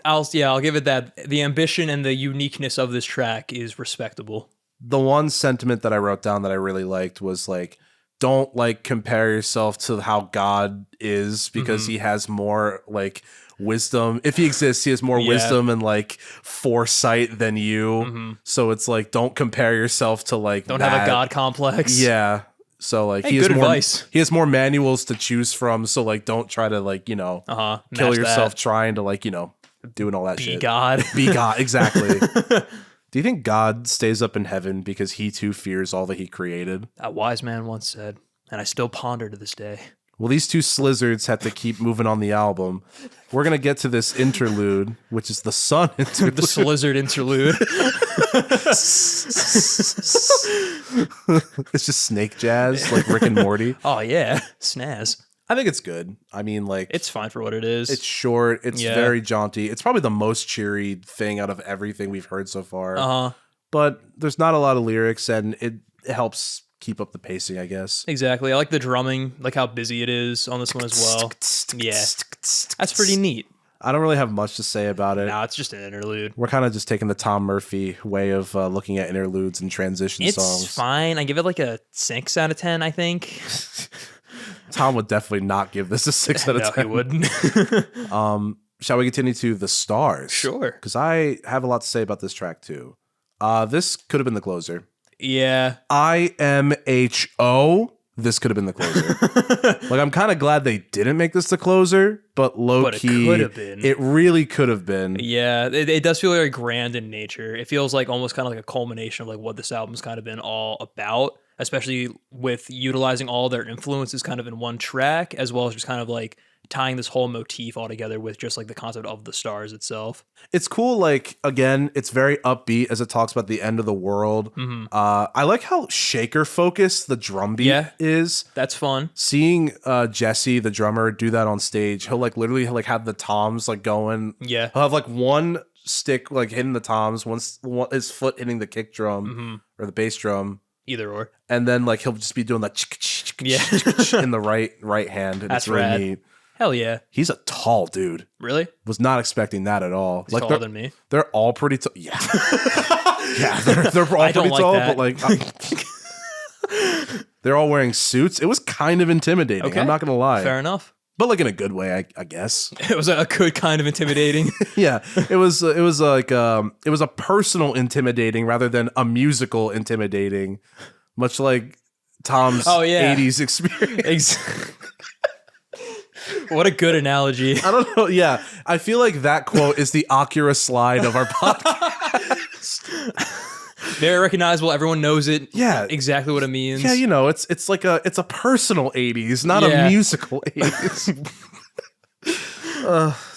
I'll give it that. The ambition and the uniqueness of this track is respectable. The one sentiment that I wrote down that I really liked was like, don't like compare yourself to how God is because he has more like wisdom. If he exists, he has more wisdom and like foresight than you. So it's like, don't compare yourself to like don't have a God complex. Yeah. So like Hey, he has good more advice. he has more manuals to choose from. So like don't try to like, you know, kill Match yourself that. trying to like, you know, doing all that Be shit. God. Be God, exactly. Do you think God stays up in heaven because he too fears all that he created? That wise man once said, and I still ponder to this day. Well, these two slizzards have to keep moving on the album. We're going to get to this interlude, which is the sun interlude. The Slizzard interlude. It's just snake jazz, like Rick and Morty. Oh, yeah. Snaz. I think it's good. I mean, like... It's fine for what it is. It's short. It's very jaunty. It's probably the most cheery thing out of everything we've heard so far. But there's not a lot of lyrics, and it helps keep up the pacing, I guess. Exactly. I like the drumming, like how busy it is on this one as well. Yeah. That's pretty neat. I don't really have much to say about it. No, it's just an interlude. We're kind of just taking the Tom Murphy way of looking at interludes and transition songs. It's fine. I give it like a 6 out of 10, I think. Tom would definitely not give this a 6 out of 10. No, he wouldn't. Shall we continue to The Stars? Sure. Because I have a lot to say about this track, too. This could have been the closer. Yeah. IMHO. This could have been the closer. Like, I'm kind of glad they didn't make this the closer, but low-key, it could have been. It really could have been. Yeah, it does feel very grand in nature. It feels like almost kind of like a culmination of like what this album's kind of been all about, especially with utilizing all their influences kind of in one track, as well as just kind of like tying this whole motif all together with just like the concept of the stars itself. It's cool. Like, again, it's very upbeat as it talks about the end of the world. I like how shaker focused the drum beat is. That's fun. Seeing Jesse, the drummer, do that on stage, he'll like literally like have the toms like going. Yeah. He'll have like one stick like hitting the toms, one his foot hitting the kick drum or the bass drum. Either or. And then like he'll just be doing that in the right hand. And That's it's really rad. neat. Hell yeah. He's a tall dude. Really? Was not expecting that at all. He's like taller than me. They're all pretty tall. Yeah. Yeah, they're all pretty like tall, that. but like they're all wearing suits. It was kind of intimidating. Okay. I'm not gonna lie. Fair enough. But like in a good way, I guess. It was a good kind of intimidating. Yeah, it was like it was a personal intimidating rather than a musical intimidating, much like Tom's 80s experience. What a good analogy. I don't know. Yeah, I feel like that quote is the Oculus slide of our podcast. Very recognizable. Everyone knows it. Yeah, exactly what it means. Yeah, you know, it's like it's a personal 80s, not a musical 80s.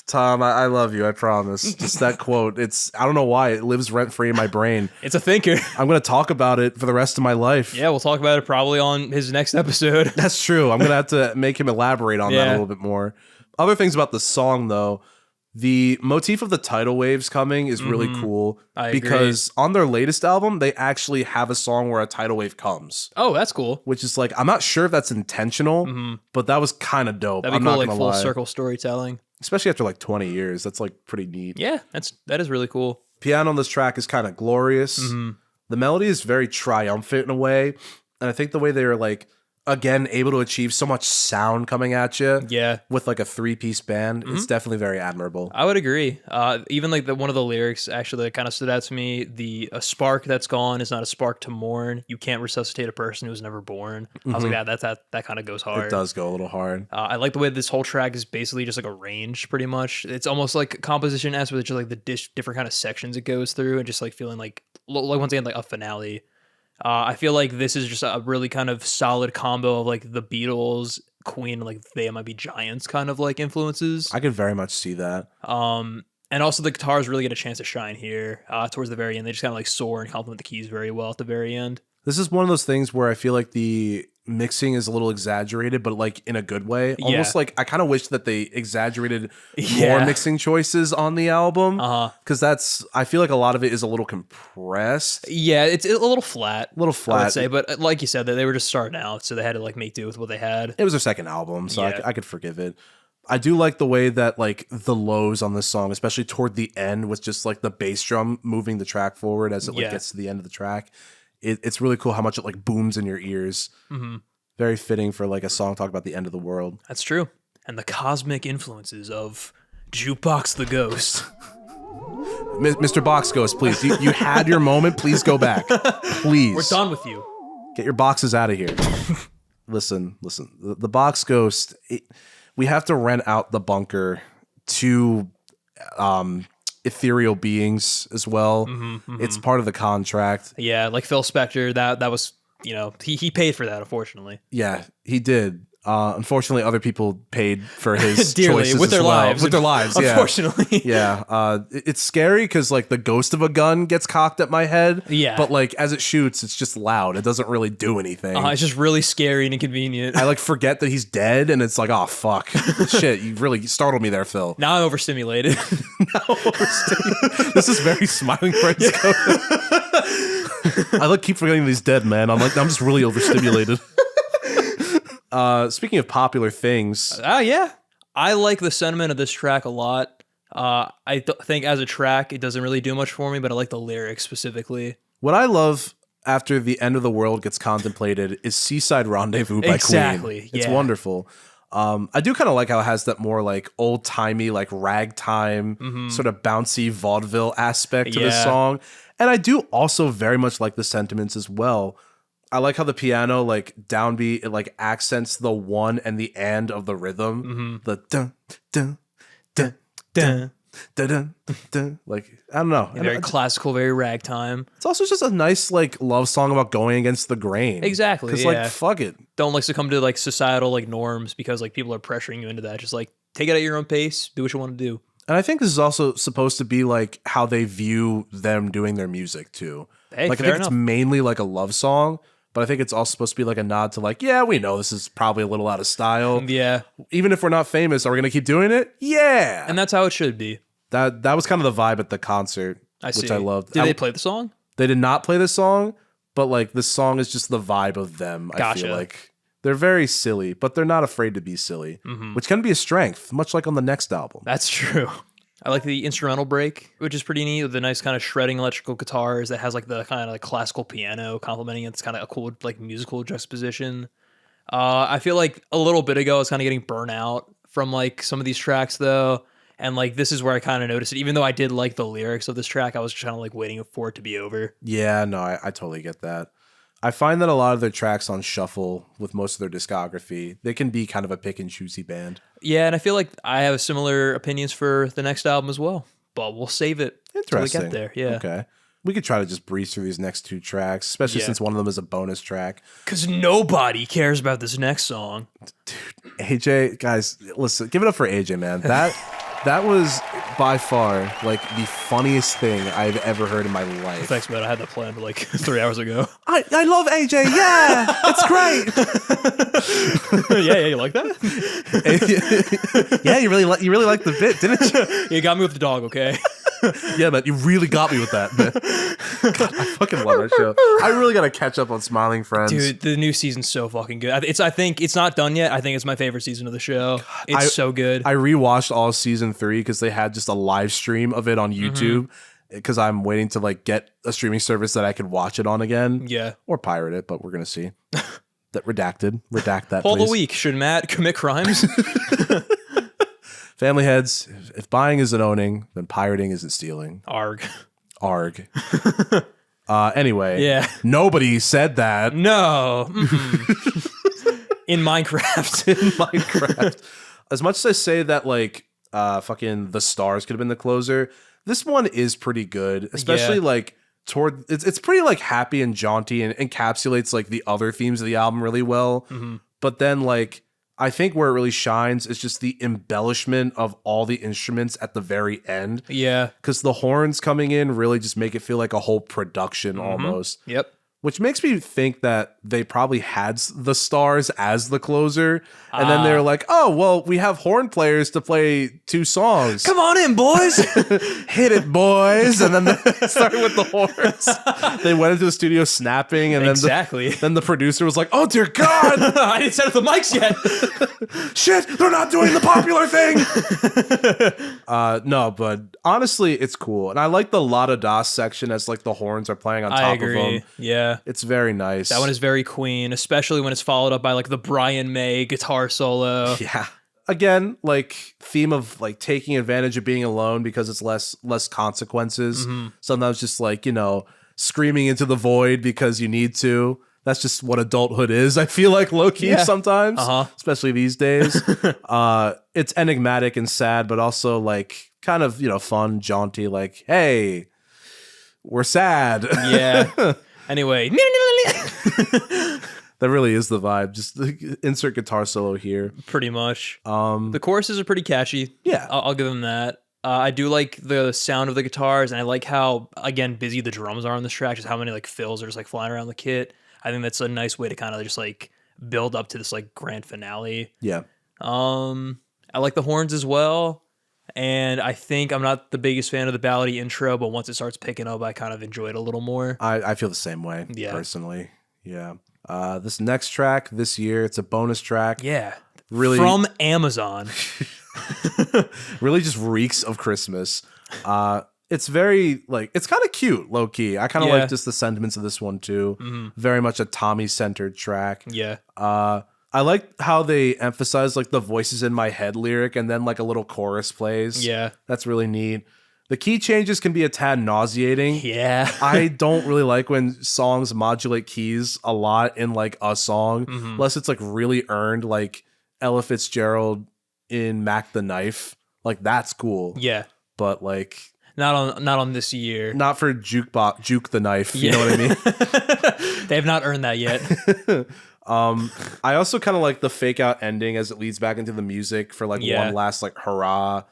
Tom, I love you. I promise. Just that quote. I don't know why it lives rent free in my brain. It's a thinker. I'm going to talk about it for the rest of my life. Yeah, we'll talk about it probably on his next episode. That's true. I'm going to have to make him elaborate on that a little bit more. Other things about the song, though. The motif of the tidal waves coming is really cool because on their latest album, they actually have a song where a tidal wave comes. Oh, that's cool. Which is like, I'm not sure if that's intentional, but that was kind of dope. That'd be I'm cool, not like gonna full lie. circle storytelling. Especially after like 20 years. That's like pretty neat. Yeah, that is really cool. Piano on this track is kind of glorious. The melody is very triumphant in a way. And I think the way they are like, again, able to achieve so much sound coming at you with like a 3-piece band, it's definitely very admirable. I would agree. Even like one of the lyrics actually that kind of stood out to me, a spark that's gone is not a spark to mourn. You can't resuscitate a person who was never born. I was like, that kind of goes hard. It does go a little hard. I like the way this whole track is basically just like arranged pretty much. It's almost like composition-esque with just like the different kind of sections it goes through and just like feeling like once again, like a finale. I feel like this is just a really kind of solid combo of like the Beatles, Queen, like They Might Be Giants kind of like influences. I could very much see that. And also the guitars really get a chance to shine here towards the very end. They just kind of like soar and complement the keys very well at the very end. This is one of those things where I feel like the mixing is a little exaggerated, but like in a good way. Almost like I kind of wish that they exaggerated more mixing choices on the album. Because I feel like a lot of it is a little compressed. Yeah, it's a little flat. A little flat. I would say, but like you said, they were just starting out, so they had to like make do with what they had. It was their second album, so I could forgive it. I do like the way that like the lows on this song, especially toward the end, with just like the bass drum moving the track forward as it like gets to the end of the track. It's really cool how much it like booms in your ears. Very fitting for like a song talk about the end of the world. That's true. And the cosmic influences of Jukebox the Ghost. Mr. Box Ghost, please. You had your moment. Please go back. Please. We're done with you. Get your boxes out of here. Listen. The Box Ghost, we have to rent out the bunker to ethereal beings as well. It's part of the contract. Yeah, like Phil Spector, that was, he paid for that, unfortunately. Yeah, he did. Unfortunately, other people paid for his dearly choices with their lives. With their lives, yeah. Unfortunately. Yeah. It's scary because like the ghost of a gun gets cocked at my head. Yeah. But like as it shoots, it's just loud. It doesn't really do anything. It's just really scary and inconvenient. I like forget that he's dead, and it's like, oh fuck, shit! You really startled me there, Phil. Now I'm overstimulated. This is very Smiling Friends. I keep forgetting that he's dead, man. I'm just really overstimulated. Speaking of popular things, yeah, I like the sentiment of this track a lot. I think as a track, it doesn't really do much for me, but I like the lyrics specifically. what I love after the end of the world gets contemplated is Seaside Rendezvous by Queen. It's wonderful. I do kind of like how it has that more like old timey, like ragtime, sort of bouncy vaudeville aspect to this song. And I do also very much like the sentiments as well. I like how the piano, like downbeat, it like accents the one and the and of the rhythm. The dun dun dun dun dun dun dun. Like, I don't know. Very classical, very ragtime. It's also just a nice like love song about going against the grain. Exactly. Because like fuck it. Don't like succumb to like societal like norms because like people are pressuring you into that. Just like take it at your own pace, do what you want to do. And I think this is also supposed to be like how they view them doing their music too. Hey, like I think it's mainly like a love song, but I think it's also supposed to be like a nod to like, yeah, we know this is probably a little out of style. Yeah. Even if we're not famous, are we gonna keep doing it? Yeah. And that's how it should be. That was kind of the vibe at the concert, which I loved. Did they play the song? They did not play the song, but like this song is just the vibe of them. I feel like they're very silly, but they're not afraid to be silly, which can be a strength, much like on the next album. That's true. I like the instrumental break, which is pretty neat with the nice kind of shredding electrical guitars that has like the kind of like classical piano complementing it. It's kind of a cool like musical juxtaposition. I feel like a little bit ago I was kind of getting burnt out from like some of these tracks though. And like this is where I kind of noticed it. Even though I did like the lyrics of this track, I was just kind of like waiting for it to be over. Yeah, no, I totally get that. I find that a lot of their tracks on shuffle with most of their discography, they can be kind of a pick and choosy band. Yeah, and I feel like I have similar opinions for the next album as well. But we'll save it until we get there. Yeah. Okay. We could try to just breeze through these next two tracks, especially since one of them is a bonus track. Because nobody cares about this next song. Dude, AJ, guys, listen, give it up for AJ, man. That was by far like the funniest thing I've ever heard in my life. Thanks, man. I had that planned like 3 hours ago. I love AJ. Yeah, it's great. yeah, you like that? Yeah, you really liked the bit, didn't you? You got me with the dog, okay? Yeah, man, you really got me with that, man. God, I fucking love that show. I really gotta catch up on Smiling Friends. Dude, the new season's so fucking good. I think it's not done yet. I think it's my favorite season of the show. It's so good. I rewatched all season 3 because they had just a live stream of it on YouTube. Because I'm waiting to like get a streaming service that I could watch it on again. Yeah, or pirate it, but we're gonna see. That redact that. All please. the week. Should Matt commit crimes? Family heads, if buying isn't owning, then pirating isn't stealing. Arg. Anyway, yeah. Nobody said that. No. In Minecraft. As much as I say that, like, fucking The Stars could have been the closer, this one is pretty good, especially like it's pretty like happy and jaunty and encapsulates like the other themes of the album really well. But then like I think where it really shines is just the embellishment of all the instruments at the very end. Yeah. Because the horns coming in really just make it feel like a whole production almost. Yep. Which makes me think that they probably had The Stars as the closer. And then they're like, oh, well, we have horn players to play 2 songs. Come on in, boys. Hit it, boys. And then they started with the horns. They went into the studio snapping. And then the producer was like, oh, dear God. I didn't set up the mics yet. Shit, they're not doing the popular thing. No, but honestly, it's cool. And I like the La Da Da section as like the horns are playing on top of them. Yeah. It's very nice. That one is very Queen, especially when it's followed up by like the Brian May guitar solo. Yeah. Again, like theme of like taking advantage of being alone because it's less consequences. Sometimes just like, screaming into the void because you need to. that's just what adulthood is. I feel like low-key sometimes, especially these days. It's enigmatic and sad, but also like kind of, fun, jaunty, like, hey, we're sad. Yeah. Anyway. That really is the vibe. Just insert guitar solo here. Pretty much. The choruses are pretty catchy. Yeah. I'll give them that. I do like the sound of the guitars, and I like how, again, busy the drums are on this track, just how many like fills are just like flying around the kit. I think that's a nice way to kind of just like build up to this like grand finale. Yeah. I like the horns as well. And I think I'm not the biggest fan of the ballady intro, but once it starts picking up, I kind of enjoy it a little more. I feel the same way, personally. Yeah. This next track this year, it's a bonus track. Yeah. Really from Amazon. Really just reeks of Christmas. It's very like, it's kind of cute, low key. I kind of like just the sentiments of this one too. Very much a Tommy centered track. Yeah. I like how they emphasize like the voices in my head lyric and then like a little chorus plays. Yeah. That's really neat. The key changes can be a tad nauseating. Yeah. I don't really like when songs modulate keys a lot in like a song, unless it's like really earned, like Ella Fitzgerald in Mac the Knife. Like that's cool. Yeah. But like not on this year. Not for Juke the Knife. You know what I mean? They have not earned that yet. I also kind of like the fake out ending as it leads back into the music for like one last like hurrah.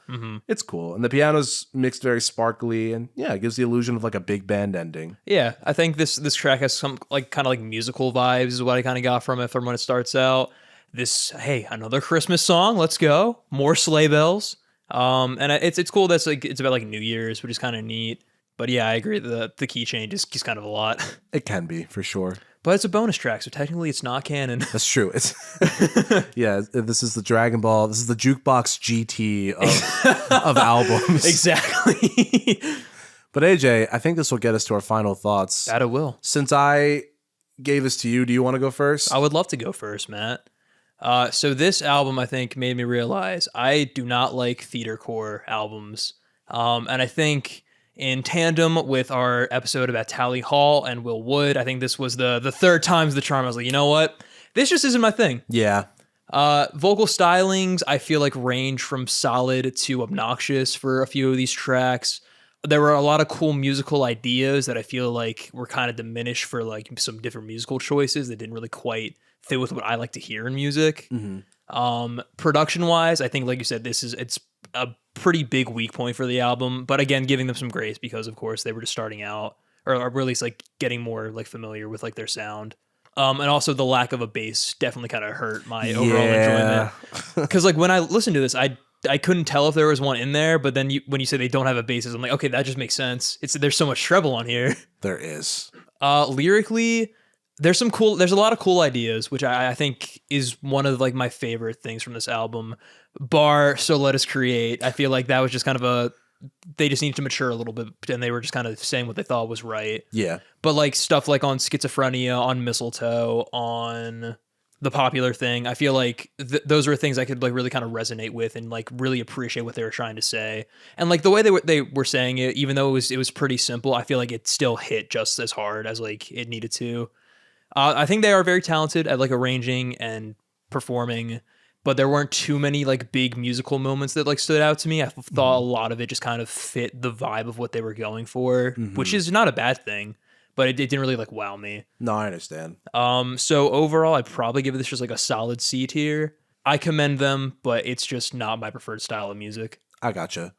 It's cool. And the piano's mixed very sparkly and it gives the illusion of like a big band ending. Yeah, I think this track has some like kind of like musical vibes is what I kind of got from it from when it starts out. This, hey, another Christmas song, let's go. More sleigh bells. And it's cool that's like it's about like New Year's, which is kind of neat. But yeah, I agree that the key change is kind of a lot. It can be, for sure. But it's a bonus track, so technically it's not canon. That's true. It's this is the Dragon Ball. This is the Jukebox GT of albums. Exactly. But AJ, I think this will get us to our final thoughts. That it will. Since I gave this to you, do you want to go first? I would love to go first, Matt. So this album, I think, made me realize I do not like theatercore albums. And I think in tandem with our episode about Tally Hall and Will Wood, I think this was the third time's the charm. I was like, you know what? This just isn't my thing. Yeah. Vocal stylings, I feel like range from solid to obnoxious for a few of these tracks. There were a lot of cool musical ideas that I feel like were kind of diminished for like some different musical choices that didn't really quite fit with what I like to hear in music. Production wise, I think, like you said, it's a pretty big weak point for the album, but again, giving them some grace because of course they were just starting out or at least like getting more like familiar with like their sound. And also the lack of a bass definitely kind of hurt my overall enjoyment. Cause like when I listened to this, I couldn't tell if there was one in there, but then when you say they don't have a bass, I'm like, okay, that just makes sense. There's so much treble on here. There is. Lyrically, there's a lot of cool ideas, which I think is one of like my favorite things from this album. Bar So Let Us Create. I feel like that was just kind of they just needed to mature a little bit and they were just kind of saying what they thought was right. Yeah. But like stuff like on Schizophrenia, on Mistletoe, on The Popular Thing, I feel like those were things I could like really kind of resonate with and like really appreciate what they were trying to say. And like the way they were saying it, even though it was pretty simple, I feel like it still hit just as hard as like it needed to. I think they are very talented at like arranging and performing, but there weren't too many like big musical moments that like stood out to me. I thought a lot of it just kind of fit the vibe of what they were going for, which is not a bad thing, but it didn't really like wow me. No, I understand. So overall, I'd probably give this just like a solid C tier. I commend them, but it's just not my preferred style of music. I gotcha.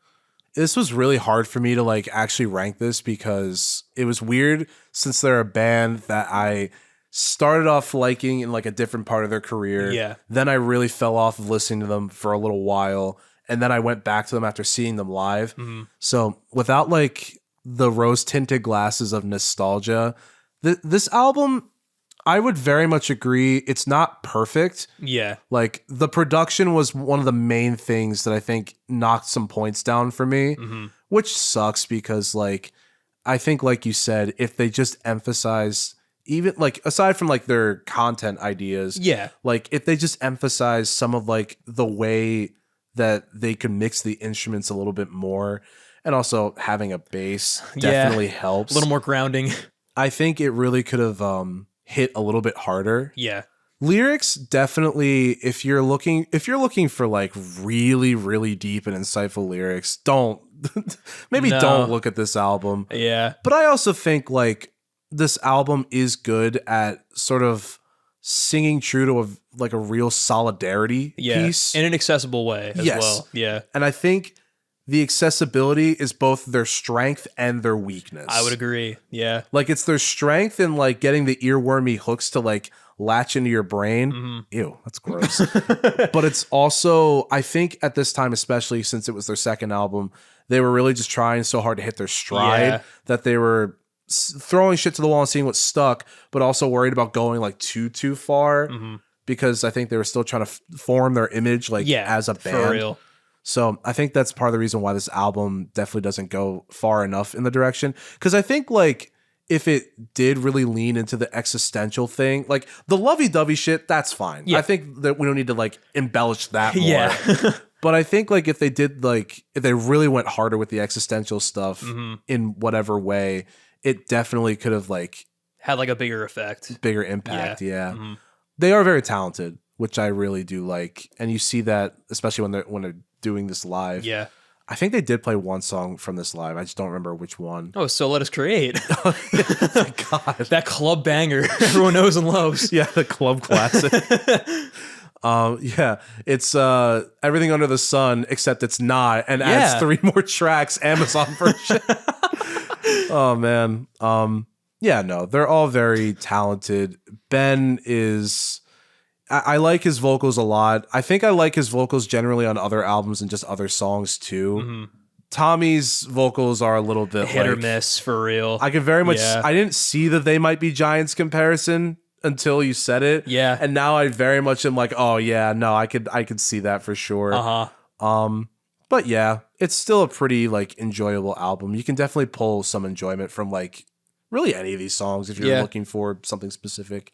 This was really hard for me to like actually rank this because it was weird since they're a band that I started off liking in like a different part of their career. Yeah. Then I really fell off of listening to them for a little while. And then I went back to them after seeing them live. So without like the rose tinted glasses of nostalgia, this album, I would very much agree. It's not perfect. Yeah. Like the production was one of the main things that I think knocked some points down for me, which sucks because like, I think like you said, if they just emphasized even like aside from like their content ideas, like if they just emphasize some of like the way that they could mix the instruments a little bit more, and also having a bass definitely helps. A little more grounding. I think it really could have hit a little bit harder. Yeah. Lyrics definitely, if you're looking for like really, really deep and insightful lyrics, don't don't look at this album. Yeah. But I also think like this album is good at sort of singing true to a real solidarity piece. In an accessible way as well. Yeah. And I think the accessibility is both their strength and their weakness. I would agree. Yeah. Like it's their strength in like getting the earwormy hooks to like latch into your brain. Ew, that's gross. But it's also, I think at this time, especially since it was their second album, they were really just trying so hard to hit their stride that they were throwing shit to the wall and seeing what stuck, but also worried about going like too far because I think they were still trying to form their image like as a band. For real. So I think that's part of the reason why this album definitely doesn't go far enough in the direction. Because I think like if it did really lean into the existential thing, like the lovey-dovey shit, that's fine. Yeah. I think that we don't need to like embellish that more. Yeah. But I think like if they did like, if they really went harder with the existential stuff in whatever way, it definitely could have like had like a bigger effect. Bigger impact. Yeah. They are very talented, which I really do like. And you see that especially when they're doing this live. Yeah. I think they did play one song from this live. I just don't remember which one. Oh, So Let Us Create. Oh my God. That club banger everyone knows and loves. Yeah, the club classic. Yeah, it's Everything Under the Sun, except it's not, and adds 3 more tracks, Amazon version. Oh man. Yeah, no, they're all very talented. Ben is I like his vocals a lot. I think I like his vocals generally on other albums and just other songs too. Tommy's vocals are a little bit hit or miss for real. I could very much. I didn't see that They Might Be Giants comparison until you said it. Yeah, and now I very much am like, oh yeah, no, I could see that for sure. But yeah, it's still a pretty like enjoyable album. You can definitely pull some enjoyment from like really any of these songs if you're looking for something specific.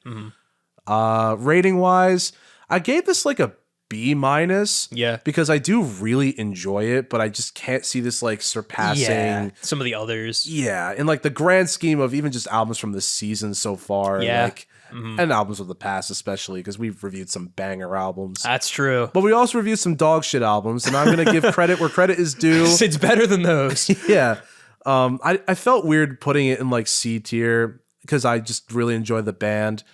Rating wise, I gave this like a B-, because I do really enjoy it, but I just can't see this like surpassing some of the others. In like the grand scheme of even just albums from this season so far, like and albums of the past, especially because we've reviewed some banger albums. That's true, but we also reviewed some dog shit albums, and I'm gonna give credit where credit is due. It's better than those. I felt weird putting it in like C tier because I just really enjoy the band.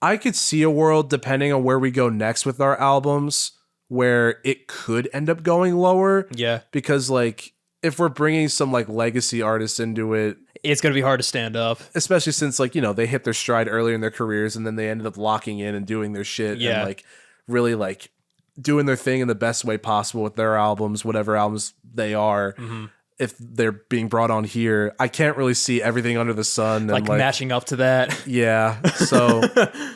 I could see a world, depending on where we go next with our albums, where it could end up going lower. Yeah. Because, like, if we're bringing some, like, legacy artists into it, it's going to be hard to stand up. Especially since, like, you know, they hit their stride earlier in their careers and then they ended up locking in and doing their shit and, like, really, like, doing their thing in the best way possible with their albums, whatever albums they are. If they're being brought on here, I can't really see Everything Under the Sun. And like matching up to that. Yeah. So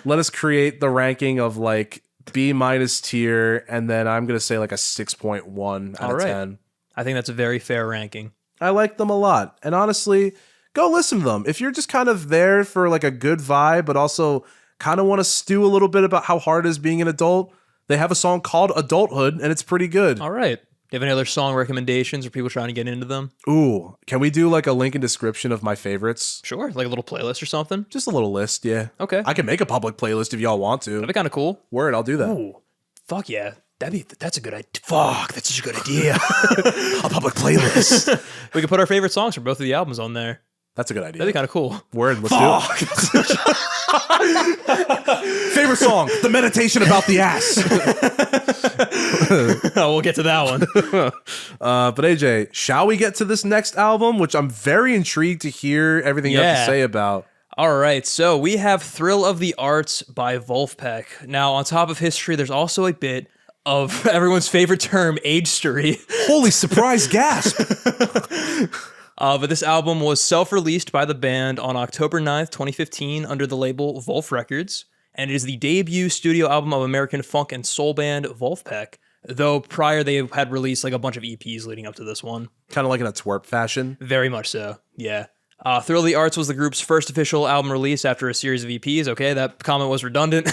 let us create the ranking of like B- tier. And then I'm going to say like a 6.1 out of 10. I think that's a very fair ranking. I like them a lot. And honestly, go listen to them. If you're just kind of there for like a good vibe, but also kind of want to stew a little bit about how hard it is being an adult, they have a song called Adulthood and it's pretty good. All right. Do you have any other song recommendations or people trying to get into them? Ooh, can we do like a link and description of my favorites? Sure, like a little playlist or something. Just a little list, yeah. Okay. I can make a public playlist if y'all want to. That'd be kind of cool. Word, I'll do that. Ooh, fuck yeah. That's a good idea. Fuck, that's such a good idea. A public playlist. We could put our favorite songs from both of the albums on there. That's a good idea. That'd be kind of cool. Word, let's do it. Favorite song, The Meditation About the Ass. We'll get to that one. But AJ, shall we get to this next album, which I'm very intrigued to hear everything you have to say about? All right, so we have Thrill of the Arts by Vulfpeck. Now, on top of history, there's also a bit of everyone's favorite term, age-story. Holy surprise gasp! But this album was self-released by the band on October 9th, 2015 under the label Vulf Records, and it is the debut studio album of American funk and soul band Vulfpeck, though prior they had released like a bunch of EPs leading up to this one. Kind of like in a twerp fashion? Very much so, yeah. Thrill of the Arts was the group's first official album release after a series of EPs. Okay, that comment was redundant.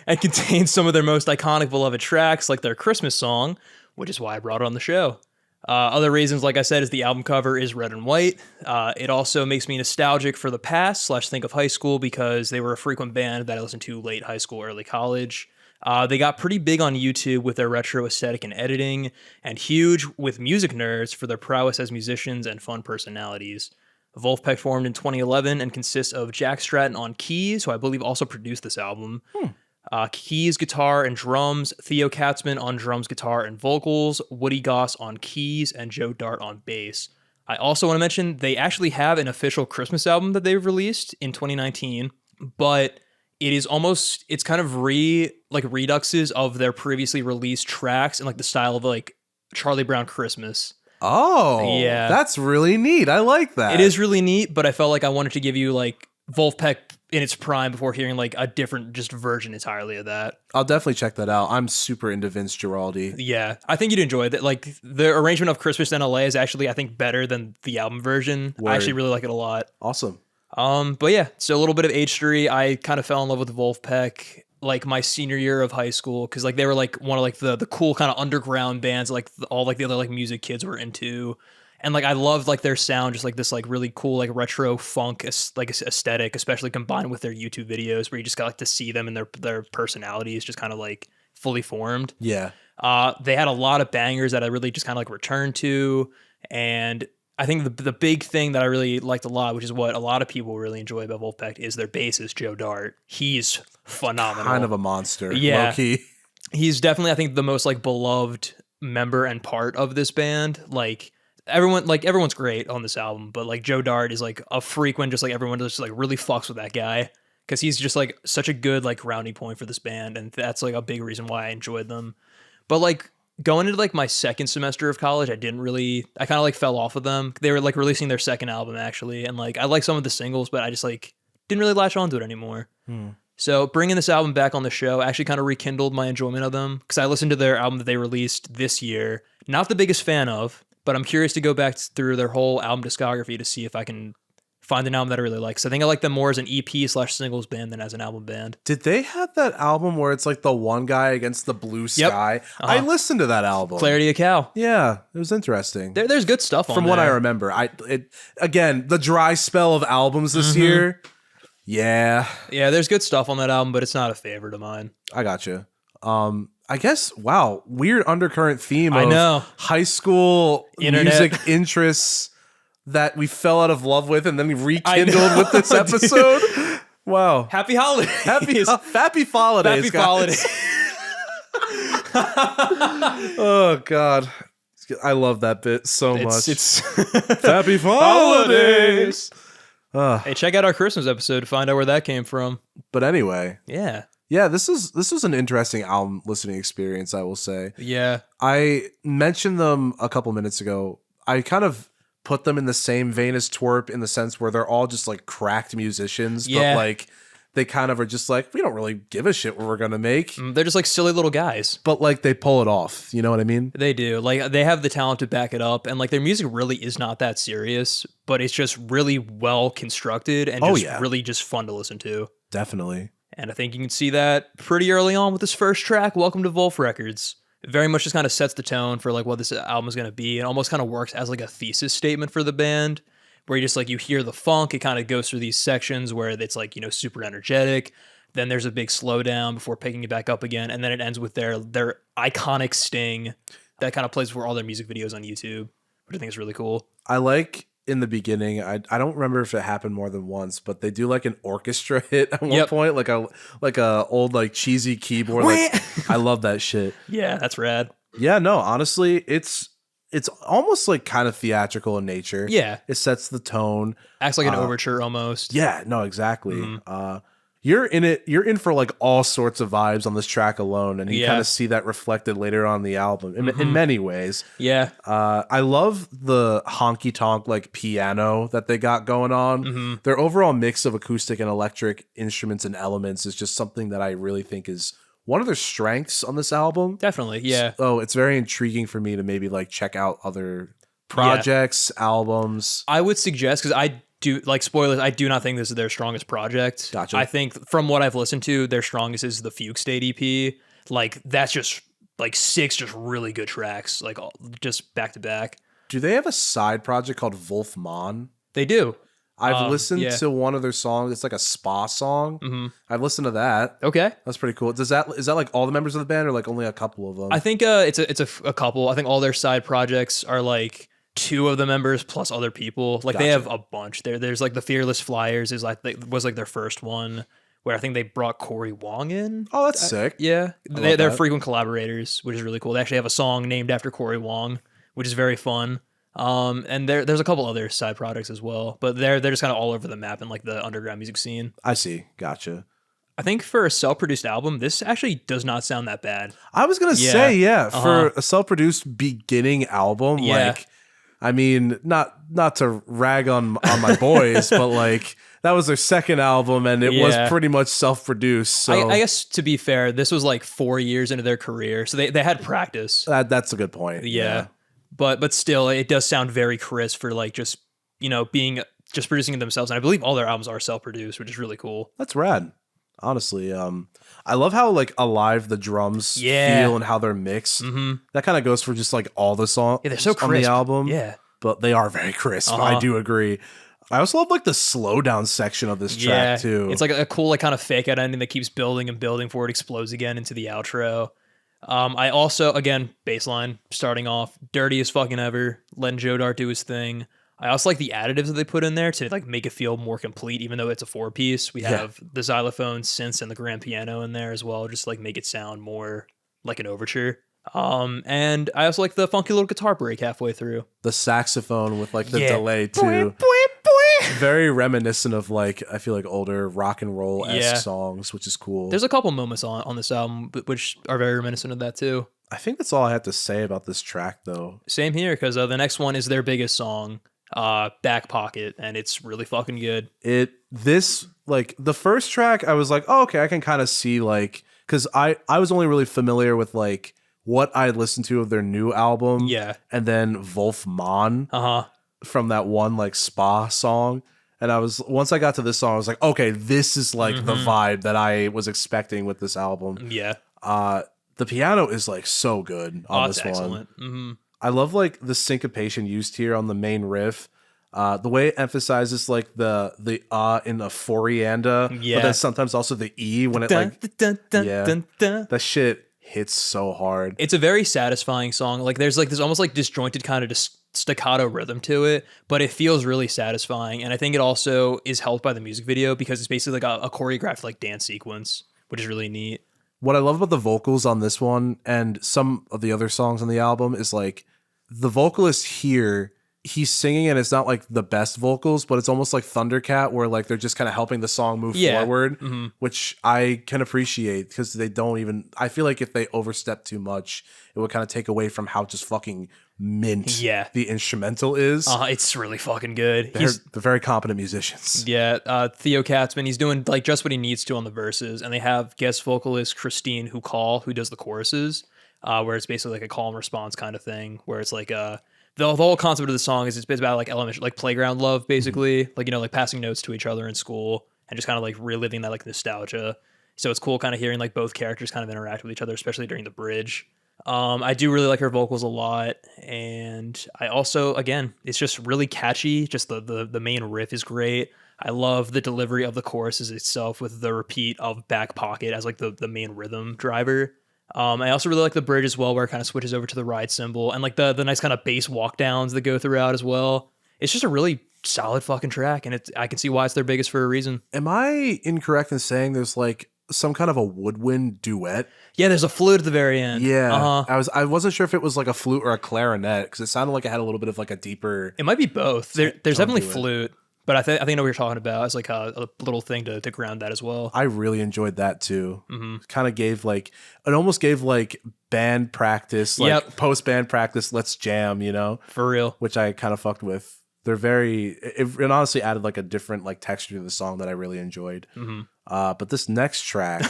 And contains some of their most iconic beloved tracks, like their Christmas song, which is why I brought it on the show. Other reasons, like I said, is the album cover is red and white. It also makes me nostalgic for the past / think of high school because they were a frequent band that I listened to late high school, early college. They got pretty big on YouTube with their retro aesthetic and editing, and huge with music nerds for their prowess as musicians and fun personalities. Vulfpeck formed in 2011 and consists of Jack Stratton on keys, who I believe also produced this album. Keys, guitar, and drums, Theo Katzman on drums, guitar, and vocals, Woody Goss on keys, and Joe Dart on bass. I also want to mention they actually have an official Christmas album that they've released in 2019, but it is almost, it's kind of reduxes of their previously released tracks and like the style of like Charlie Brown Christmas. Oh, yeah. That's really neat. I like that. It is really neat, but I felt like I wanted to give you like Vulfpeck in its prime before hearing like a different just version entirely of that. I'll definitely check that out. I'm super into Vince Giraldi. Yeah, I think you'd enjoy it. Like the arrangement of Christmas in LA is actually, I think, better than the album version. Word. I actually really like it a lot. Awesome. But yeah, so a little bit of H3. I kind of fell in love with Vulfpeck like my senior year of high school because like they were like one of like the cool kind of underground bands like all like the other like music kids were into. And like I loved like their sound, just like this like really cool like retro funk like aesthetic, especially combined with their YouTube videos where you just got like to see them and their personalities just kind of like fully formed. Yeah. They had a lot of bangers that I really just kind of like returned to, and I think the big thing that I really liked a lot, which is what a lot of people really enjoy about Vulfpeck, is their bassist Joe Dart. He's phenomenal, Kind of a monster. Yeah, low-key. He's definitely I think the most like beloved member and part of this band. Like everyone's great on this album, but like Joe Dart is like a frequent, just like everyone just like really fucks with that guy because he's just like such a good like rounding point for this band, and that's like a big reason why I enjoyed them. But like going into like my second semester of college, I kind of like fell off of them. They were like releasing their second album actually, and like I like some of the singles, but I just like didn't really latch onto it anymore. So bringing this album back on the show actually kind of rekindled my enjoyment of them because I listened to their album that they released this year. Not the biggest fan of, but I'm curious to go back through their whole album discography to see if I can find an album that I really like. So I think I like them more as an EP/singles band than as an album band. Did they have that album where it's like the one guy against the blue sky? I listened to that album. Clarity of Cow. Yeah, it was interesting. There's good stuff on From there. what I remember. Again, the dry spell of albums this year. Yeah. Yeah, there's good stuff on that album, but it's not a favorite of mine. I gotcha. I guess, wow, weird undercurrent theme I of know. high school Internet. music interests that we fell out of love with and then we rekindled with this episode. Wow. Happy holidays. Happy holidays, Happy guys. holidays. Oh, God. I love that bit so much. It's Happy holidays. Hey, check out our Christmas episode to find out where that came from. But anyway. Yeah, this was an interesting album listening experience, I will say. Yeah. I mentioned them a couple minutes ago. I kind of put them in the same vein as Twerp in the sense where they're all just like cracked musicians, Yeah. but like they kind of are just like, we don't really give a shit what we're gonna make. They're just like silly little guys. But like they pull it off, you know what I mean? They do. Like they have the talent to back it up, and like their music really is not that serious, but it's just really well constructed and just really just fun to listen to. Definitely. And I think you can see that pretty early on with this first track, Welcome to Vulf Records. It very much just kind of sets the tone for like what this album is going to be. It almost kind of works as like a thesis statement for the band, where you just like, you hear the funk, it kind of goes through these sections where it's like, you know, super energetic. Then there's a big slowdown before picking it back up again. And then it ends with their iconic sting that kind of plays for all their music videos on YouTube, which I think is really cool. I like in the beginning, I don't remember if it happened more than once, but they do like an orchestra hit at one point, like a old like cheesy keyboard. Like, I love that shit. Yeah, that's rad. Yeah, no, honestly, it's almost like kind of theatrical in nature. Yeah, it sets the tone. Acts like an overture almost. Yeah, no, exactly. You're in for like all sorts of vibes on this track alone, and you kind of see that reflected later on in the album in many ways. Yeah. I love the honky tonk like piano that they got going on. Their overall mix of acoustic and electric instruments and elements is just something that I really think is one of their strengths on this album. Definitely, yeah. So it's very intriguing for me to maybe like check out other projects, albums. I would suggest, because I do, like, spoilers, I do not think this is their strongest project. Gotcha. I think from what I've listened to, their strongest is the Fugue State EP. Like, that's just like 6 just really good tracks, like just back to back. Do they have a side project called Vulfpeck? They do. I've listened yeah. to one of their songs. It's like a spa song. I've listened to that. Okay. That's pretty cool. Is that like all the members of the band or like only a couple of them? I think it's a couple. I think all their side projects are like 2 of the members plus other people. Like they have a bunch. There's like the Fearless Flyers was like their first one, where I think they brought Corey Wong in. Oh, that's sick. Yeah. They're frequent collaborators, which is really cool. They actually have a song named after Corey Wong, which is very fun. And there's a couple other side projects as well, but they're just kind of all over the map in like the underground music scene. I see. Gotcha. I think for a self-produced album, this actually does not sound that bad. I was gonna say, for a self-produced beginning album, like, I mean, not to rag on my boys, but like that was their second album and it was pretty much self-produced. So I guess to be fair, this was like 4 years into their career, so they had practice. That's a good point. Yeah. But still, it does sound very crisp for like just, being just producing it themselves. And I believe all their albums are self-produced, which is really cool. That's rad. Honestly, I love how like alive the drums feel and how they're mixed. That kind of goes for just like all the songs they're so crisp on the album. Yeah, but they are very crisp. I do agree. I also love like the slow down section of this track too. It's like a cool like kind of fake out ending that keeps building and building before it explodes again into the outro. I also, again, bass line starting off dirty as fucking ever, letting Joe Dart do his thing. I also like the additives that they put in there to like make it feel more complete, even though it's a 4-piece. We have the xylophone, synths, and the grand piano in there as well, just like make it sound more like an overture. And I also like the funky little guitar break halfway through. The saxophone with like the delay too. Very reminiscent of like, I feel like older rock and roll-esque songs, which is cool. There's a couple moments on this album which are very reminiscent of that too. I think that's all I have to say about this track though. Same here, because the next one is their biggest song, Back Pocket, and it's really fucking good. This like the first track I was like, oh, okay, I can kind of see like, because I was only really familiar with like what I had listened to of their new album, and then Vulfpeck from that one like spa song. And once I got to this song, I was like, okay, this is like the vibe that I was expecting with this album. Yeah. The piano is like so good on this one. Excellent. I love like the syncopation used here on the main riff. The way it emphasizes like the in a forianda, but then sometimes also the E when it like that shit hits so hard. It's a very satisfying song. Like there's almost like disjointed kind of staccato rhythm to it, but it feels really satisfying. And I think it also is helped by the music video because it's basically like a choreographed like dance sequence, which is really neat. What I love about the vocals on this one and some of the other songs on the album is like the vocalist here, he's singing and it's not like the best vocals, but it's almost like Thundercat where like they're just kind of helping the song move forward, which I can appreciate because they don't even, I feel like if they overstep too much, it would kind of take away from how just fucking mint the instrumental is. It's really fucking good. They're very competent musicians. Yeah, Theo Katzman, he's doing like just what he needs to on the verses, and they have guest vocalist Christine who does the choruses, where it's basically like a call and response kind of thing, where it's like the whole concept of the song is it's about like elementary, like playground love, basically, like like passing notes to each other in school and just kind of like reliving that like nostalgia. So it's cool kind of hearing like both characters kind of interact with each other, especially during the bridge. I do really like her vocals a lot, and I also, again, it's just really catchy. Just the main riff is great. I love the delivery of the choruses itself with the repeat of Back Pocket as like the main rhythm driver. I also really like the bridge as well, where it kind of switches over to the ride cymbal and like the nice kind of bass walk downs that go throughout as well. It's just a really solid fucking track, and I can see why it's their biggest for a reason. Am I incorrect in saying there's like some kind of a woodwind duet? Yeah, there's a flute at the very end. Yeah, I wasn't sure if it was like a flute or a clarinet because it sounded like it had a little bit of like a deeper. It might be both. There's definitely flute, but I think I know what you're talking about. It's like a little thing to ground that as well. I really enjoyed that too. Kind of gave like it almost gave like band practice, like post band practice. Let's jam, for real. Which I kind of fucked with. They're it honestly added like a different like texture to the song that I really enjoyed. But this next track,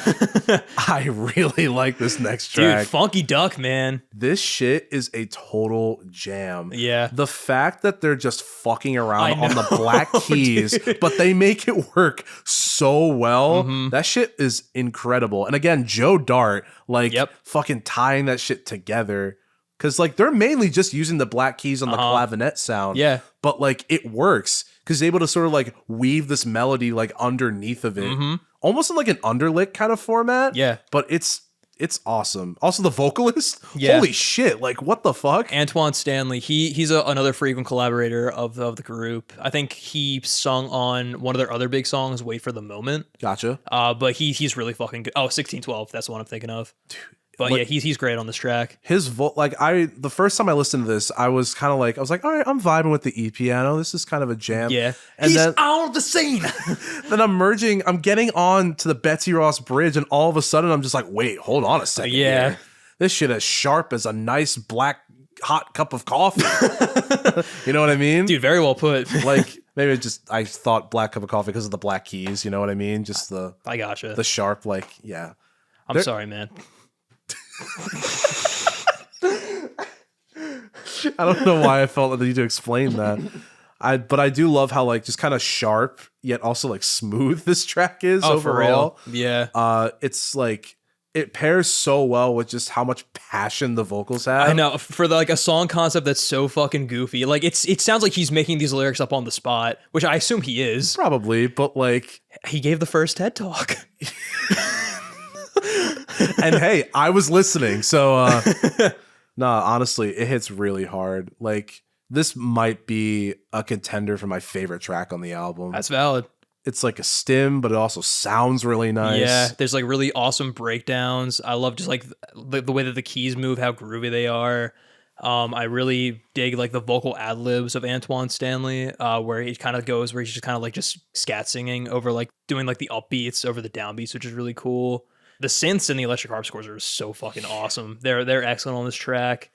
I really like this next track. Dude, Funky Duck, man. This shit is a total jam. Yeah. The fact that they're just fucking around on the know, black keys, but they make it work so well. Mm-hmm. That shit is incredible. And again, Joe Dart, like fucking tying that shit together. Cause like they're mainly just using the black keys on the clavinet sound. Yeah. But like it works because he's able to sort of like weave this melody like underneath of it. Almost in like an underlick kind of format. Yeah. But it's awesome. Also the vocalist, yeah. holy shit, like what the fuck? Antoine Stanley, he's another frequent collaborator of the group. I think he sung on one of their other big songs, Wait for the Moment. Gotcha. But he's really fucking good. Oh, 1612, that's the one I'm thinking of. Dude. But like, yeah, he's great on this track. His the first time I listened to this, I was like, all right, I'm vibing with the piano. This is kind of a jam. Yeah, and he's then, on the scene. Then I'm getting on to the Betsy Ross Bridge, and all of a sudden I'm just like, wait, hold on a second. Yeah, here. This shit as sharp as a nice black hot cup of coffee. You know what I mean, dude? Very well put. Like maybe I thought black cup of coffee because of the black keys. You know what I mean? Just I gotcha. The sharp, like yeah. I'm sorry, man. I don't know why I felt the need to explain that. But I do love how like just kind of sharp yet also like smooth this track is overall. For real? Yeah. It's like it pairs so well with just how much passion the vocals have. I know, for like a song concept that's so fucking goofy. Like it sounds like he's making these lyrics up on the spot, which I assume he is. Probably, but like he gave the first TED Talk. And hey, I was listening, so nah, honestly, it hits really hard. Like this might be a contender for my favorite track on the album. That's valid. It's like a stim, but it also sounds really nice. Yeah, there's like really awesome breakdowns. I love just like the way that the keys move, how groovy they are. I really dig like the vocal ad libs of Antoine Stanley, where he kind of goes where he's just kind of like just scat singing over like doing like the upbeats over the downbeats, which is really cool. The synths and the electric harp scores are so fucking awesome. They're excellent on this track.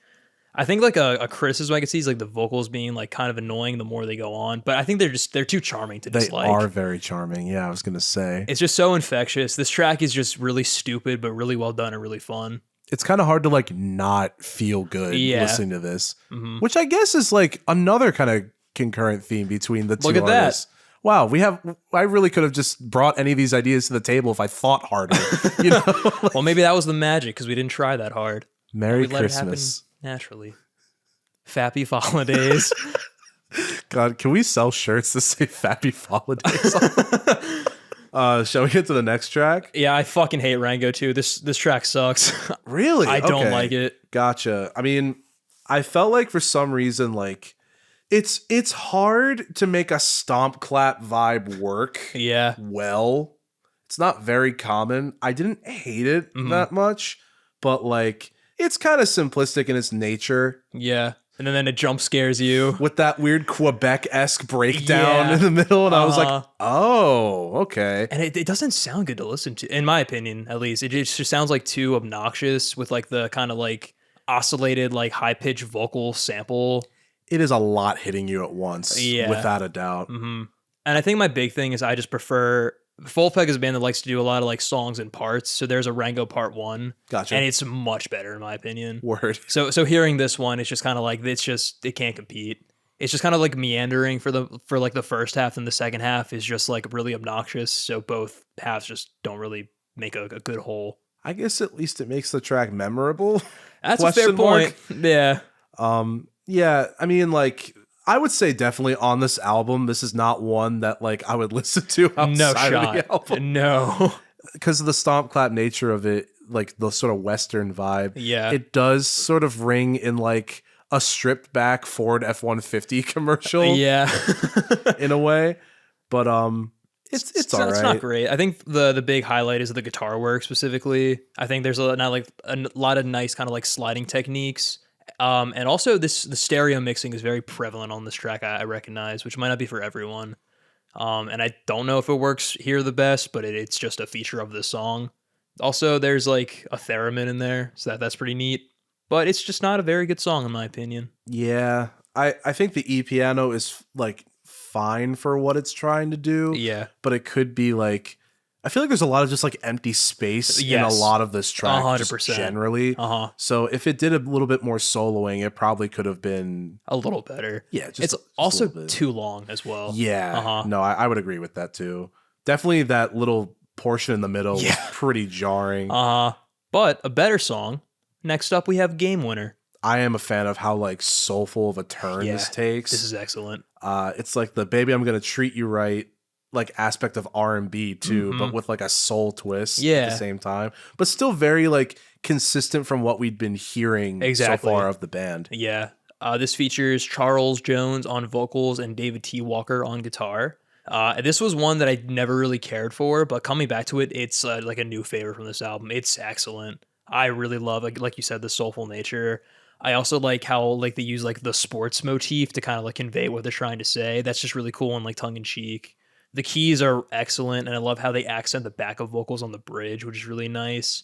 I think like a criticism I could see is like the vocals being like kind of annoying the more they go on, but I think they're too charming to dislike. They are very charming. Yeah, I was gonna say it's just so infectious. This track is just really stupid, but really well done and really fun. It's kind of hard to like not feel good listening to this, which I guess is like another kind of concurrent theme between the two Look at artists. That. Wow, I really could have just brought any of these ideas to the table if I thought harder. You know? Well, maybe that was the magic because we didn't try that hard. Merry Christmas. Let it happen naturally. Fappy Holidays. God, can we sell shirts that say Fappy Holidays? Shall we get to the next track? Yeah, I fucking hate Rango too. This track sucks. Really? I don't like it. Gotcha. I mean, I felt like for some reason, like it's hard to make a stomp clap vibe work. Yeah. Well, it's not very common. I didn't hate it that much, but like it's kind of simplistic in its nature. Yeah. And then it jump scares you with that weird Quebec-esque breakdown in the middle. And I was like, oh, okay. And it doesn't sound good to listen to, in my opinion, at least. It just sounds like too obnoxious with like the kind of like oscillated, like high-pitched vocal sample. It is a lot hitting you at once, without a doubt. Mm-hmm. And I think my big thing is I just prefer... Vulfpeck is a band that likes to do a lot of like songs in parts. So there's a Rango part 1. Gotcha. And it's much better in my opinion. Word. So hearing this one, it's just kind of like, it can't compete. It's just kind of like meandering for like the first half, and the second half is just like really obnoxious. So both halves just don't really make a good whole. I guess at least it makes the track memorable. That's a fair point. Yeah. Yeah. I mean, like, I would say definitely on this album, this is not one that like I would listen to outside of the album. No. Because of the stomp clap nature of it, like the sort of Western vibe. Yeah. It does sort of ring in like a stripped back Ford F-150 commercial. Yeah. In a way. But it's all right. It's not great. I think the big highlight is the guitar work specifically. I think there's a lot of nice kind of like sliding techniques. And also the stereo mixing is very prevalent on this track, I recognize, which might not be for everyone. And I don't know if it works here the best, but it's just a feature of the song. Also, there's like a theremin in there, so that's pretty neat. But it's just not a very good song in my opinion. Yeah, I think the E-piano is like fine for what it's trying to do. Yeah. But it could be like I feel like there's a lot of just like empty space in a Yes. lot of this track, 100%. just generally. So if it did a little bit more soloing, it probably could have been A little better. Yeah, just it's a also little bit. too long as well. Yeah. No, I would agree with that too. Definitely that little portion in the middle was pretty jarring. But a better song. Next up, we have Game Winner. I am a fan of how like soulful of a turn this takes. This is excellent. It's like the "Baby, I'm Gonna Treat You Right" like aspect of R&B too, but with like a soul twist at the same time. But still very like consistent from what we'd been hearing so far of the band. Yeah. This features Charles Jones on vocals and David T. Walker on guitar. This was one that I never really cared for, but coming back to it, it's like a new favorite from this album. It's excellent. I really love, like you said, the soulful nature. I also like how like they use like the sports motif to kind of like convey what they're trying to say. That's just really cool and like tongue in cheek. The keys are excellent, and I love how they accent the backup vocals on the bridge, which is really nice.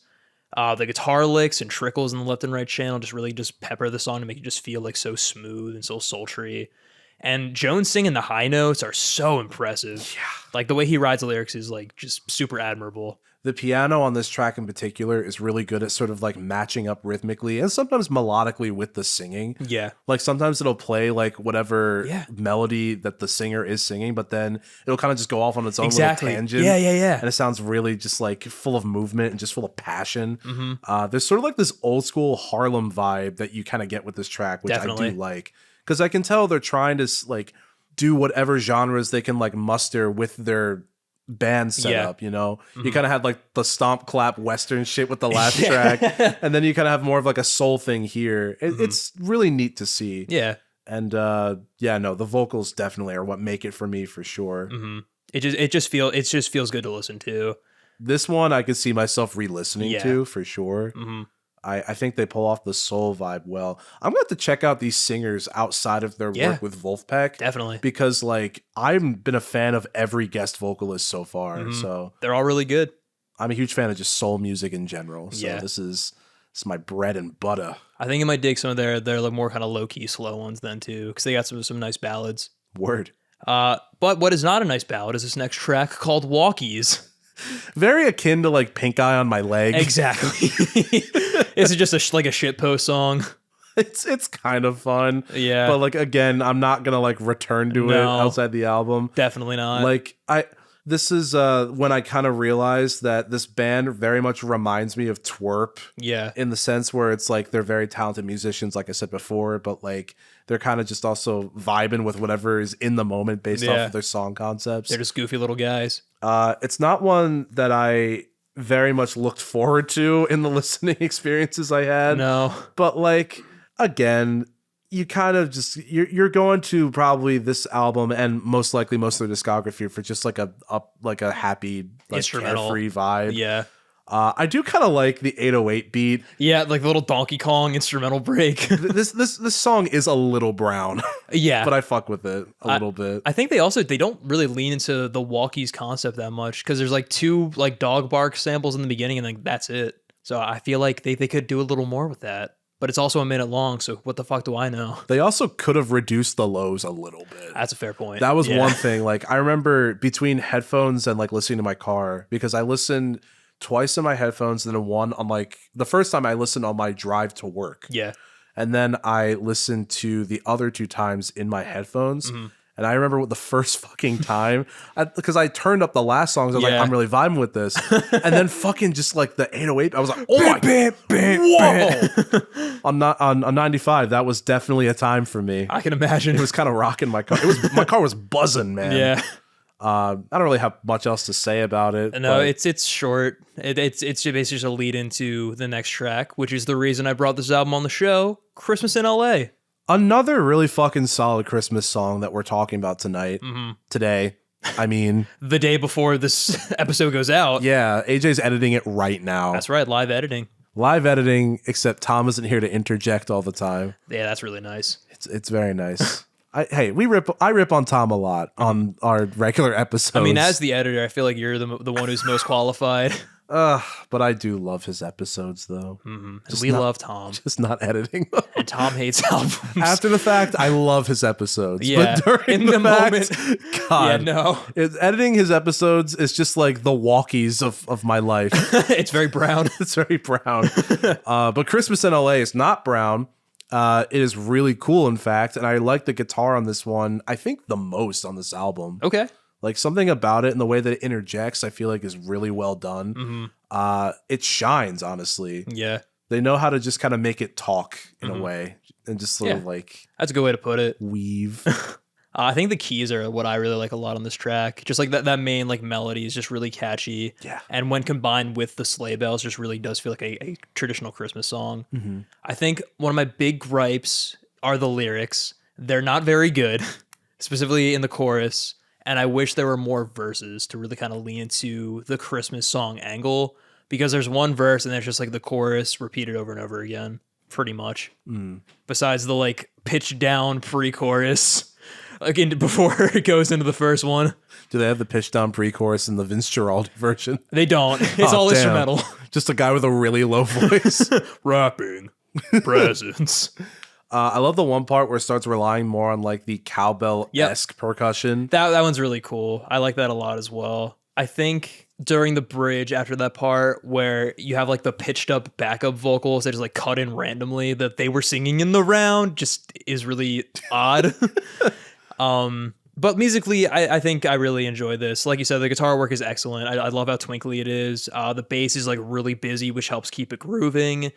The guitar licks and trickles in the left and right channel just really just pepper the song to make it just feel like so smooth and so sultry. And Jones singing the high notes are so impressive. Yeah. Like the way he rides the lyrics is like just super admirable. The piano on this track in particular is really good at sort of like matching up rhythmically and sometimes melodically with the singing. Yeah. Like sometimes it'll play like whatever melody that the singer is singing, but then it'll kind of just go off on its own little tangent. Yeah. And it sounds really just like full of movement and just full of passion. There's sort of like this old school Harlem vibe that you kind of get with this track, which I do like. Because I can tell they're trying to like do whatever genres they can like muster with their band setup, you know? You kind of had like the stomp clap western shit with the last track, and then you kind of have more of like a soul thing here. It's really neat to see. Yeah. And the vocals definitely are what make it for me for sure. It just feels good to listen to. This one I could see myself re-listening to for sure. I think they pull off the soul vibe well. I'm going to have to check out these singers outside of their work with Vulfpeck. Definitely. Because like I've been a fan of every guest vocalist so far. So they're all really good. I'm a huge fan of just soul music in general. So this is my bread and butter. I think I might dig some of their like more kind of low-key slow ones then too, because they got some nice ballads. Word. But what is not a nice ballad is this next track called Walkies. Very akin to like Pink Eye on My Leg. Exactly. Is it just like a shitpost song? It's kind of fun. Yeah. But like again, I'm not gonna like return to it outside the album. Definitely not. Like this is when I kind of realized that this band very much reminds me of Twerp. Yeah. In the sense where it's like they're very talented musicians, like I said before, but like they're kind of just also vibing with whatever is in the moment based off of their song concepts. They're just goofy little guys. It's not one that I very much looked forward to in the listening experiences I had. No. But like, again, you kind of just you're going to probably this album and most likely most of their discography for just like a happy like carefree vibe. Yeah. I do kind of like the 808 beat. Yeah, like the little Donkey Kong instrumental break. This song is a little brown. Yeah. But I fuck with it a little bit. I think they don't really lean into the walkies concept that much because there's like two like dog bark samples in the beginning and like that's it. So I feel like they could do a little more with that. But it's also a minute long, so what the fuck do I know? They also could have reduced the lows a little bit. That's a fair point. That was one thing. Like I remember between headphones and like listening to my car, because I listened twice in my headphones and then one on like the first time I listened on my drive to work. Yeah. And then I listened to the other two times in my headphones. And I remember the first fucking time, because I turned up the last songs, I was like, I'm really vibing with this. And then fucking just like the 808, I was like, oh my God. Whoa. On 95, that was definitely a time for me. I can imagine. It was kind of rocking my car. My car was buzzing, man. Yeah. I don't really have much else to say about it. No, it's short. It's basically just a lead into the next track, which is the reason I brought this album on the show, Christmas in LA. Another really fucking solid Christmas song that we're talking about tonight. Today. I mean, the day before this episode goes out. Yeah, AJ's editing it right now. That's right, live editing. Live editing, except Tom isn't here to interject all the time. Yeah, that's really nice. It's very nice. I rip on Tom a lot on our regular episodes. I mean, as the editor, I feel like you're the one who's most qualified. But I do love his episodes, though. And we love Tom. Just not editing them. And Tom hates albums. After the fact, I love his episodes. Yeah. But during In the the fact, moment. God. Yeah, no. Editing his episodes is just like the walkies of my life. It's very brown. It's very brown. But Christmas in LA is not brown. It is really cool, in fact. And I like the guitar on this one, I think, the most on this album. Okay. Like, something about it and the way that it interjects, I feel like is really well done. It shines, honestly. Yeah. They know how to just kind of make it talk in a way and just sort of like That's a good way to put it. weave. I think the keys are what I really like a lot on this track. Just like that main like melody is just really catchy. Yeah. And when combined with the sleigh bells, just really does feel like a traditional Christmas song. I think one of my big gripes are the lyrics. They're not very good, specifically in the chorus. And I wish there were more verses to really kind of lean into the Christmas song angle, because there's one verse and there's just like the chorus repeated over and over again, pretty much. Besides the like pitch down pre-chorus, like before it goes into the first one. Do they have the pitch down pre-chorus in the Vince Guaraldi version? They don't. It's all damn. instrumental. Just a guy with a really low voice. Rapping. Presents. I love the one part where it starts relying more on like the cowbell-esque percussion. That one's really cool. I like that a lot as well. I think during the bridge after that part where you have like the pitched up backup vocals that just like cut in randomly that they were singing in the round just is really odd. But musically, I think I really enjoy this. Like you said, the guitar work is excellent. I love how twinkly it is. The bass is like really busy, which helps keep it grooving.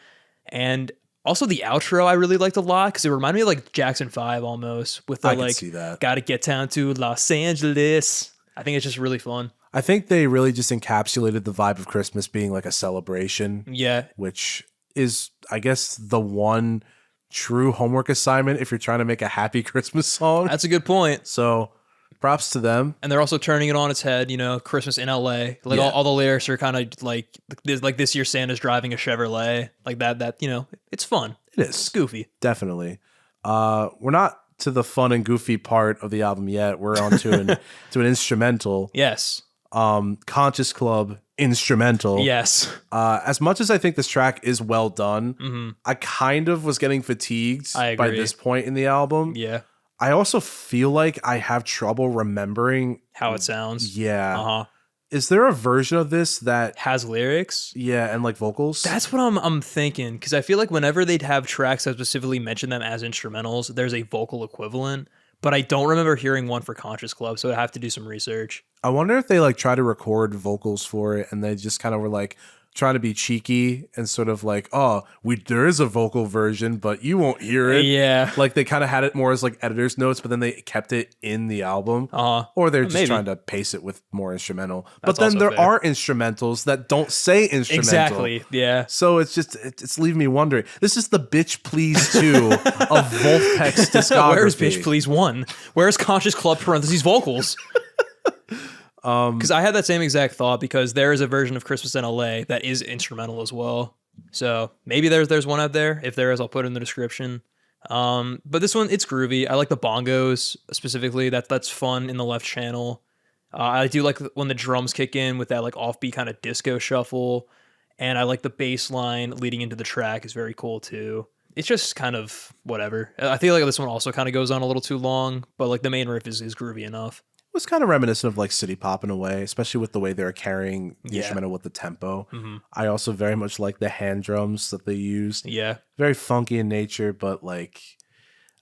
And also the outro I really liked a lot because it reminded me of like Jackson 5 almost with the I can like see that. Gotta get down to Los Angeles. I think it's just really fun. I think they really just encapsulated the vibe of Christmas being like a celebration. Yeah. Which is, I guess, the one true homework assignment if you're trying to make a happy Christmas song. That's a good point. So props to them. And they're also turning it on its head, you know, Christmas in LA. Like Yeah. all the lyrics are kind of like this year Santa's driving a Chevrolet. Like that, you know, it's fun. It is. It's goofy. Definitely. We're not to the fun and goofy part of the album yet. We're on to an instrumental. Yes. Conscious Club instrumental. Yes. As much as I think this track is well done, I kind of was getting fatigued I by agree. this point in the album. Yeah. I also feel like I have trouble remembering How it sounds. Yeah. Uh-huh. Is there a version of this that Has lyrics. and like vocals? That's what I'm thinking, because I feel like whenever they'd have tracks that specifically mention them as instrumentals, there's a vocal equivalent, but I don't remember hearing one for Conscious Club, so I have to do some research. I wonder if they like try to record vocals for it and they just kind of were like trying to be cheeky and sort of like, oh, there is a vocal version, but you won't hear it. Yeah. Like they kind of had it more as like editor's notes, but then they kept it in the album. Or they're just Maybe. trying to pace it with more instrumental. That's but then also there fair. are instrumentals that don't say instrumental. Exactly. Yeah. So it's leaving me wondering. This is the Bitch Please 2 of Vulfpeck's discography. Where's Bitch Please 1? Where's Conscious Club parentheses vocals? Because I had that same exact thought, because there is a version of Christmas in LA that is instrumental as well. So maybe there's one out there. If there is, I'll put it in the description. But this one, it's groovy. I like the bongos specifically. That's fun in the left channel. I do like when the drums kick in with that like offbeat kind of disco shuffle. And I like the bass line leading into the track is very cool too. It's just kind of whatever. I feel like this one also kind of goes on a little too long, but like the main riff is groovy enough. It was kind of reminiscent of like City Pop in a way, especially with the way they're carrying the Yeah. instrumental with the tempo. I also very much like the hand drums that they used. Yeah. Very funky in nature, but like,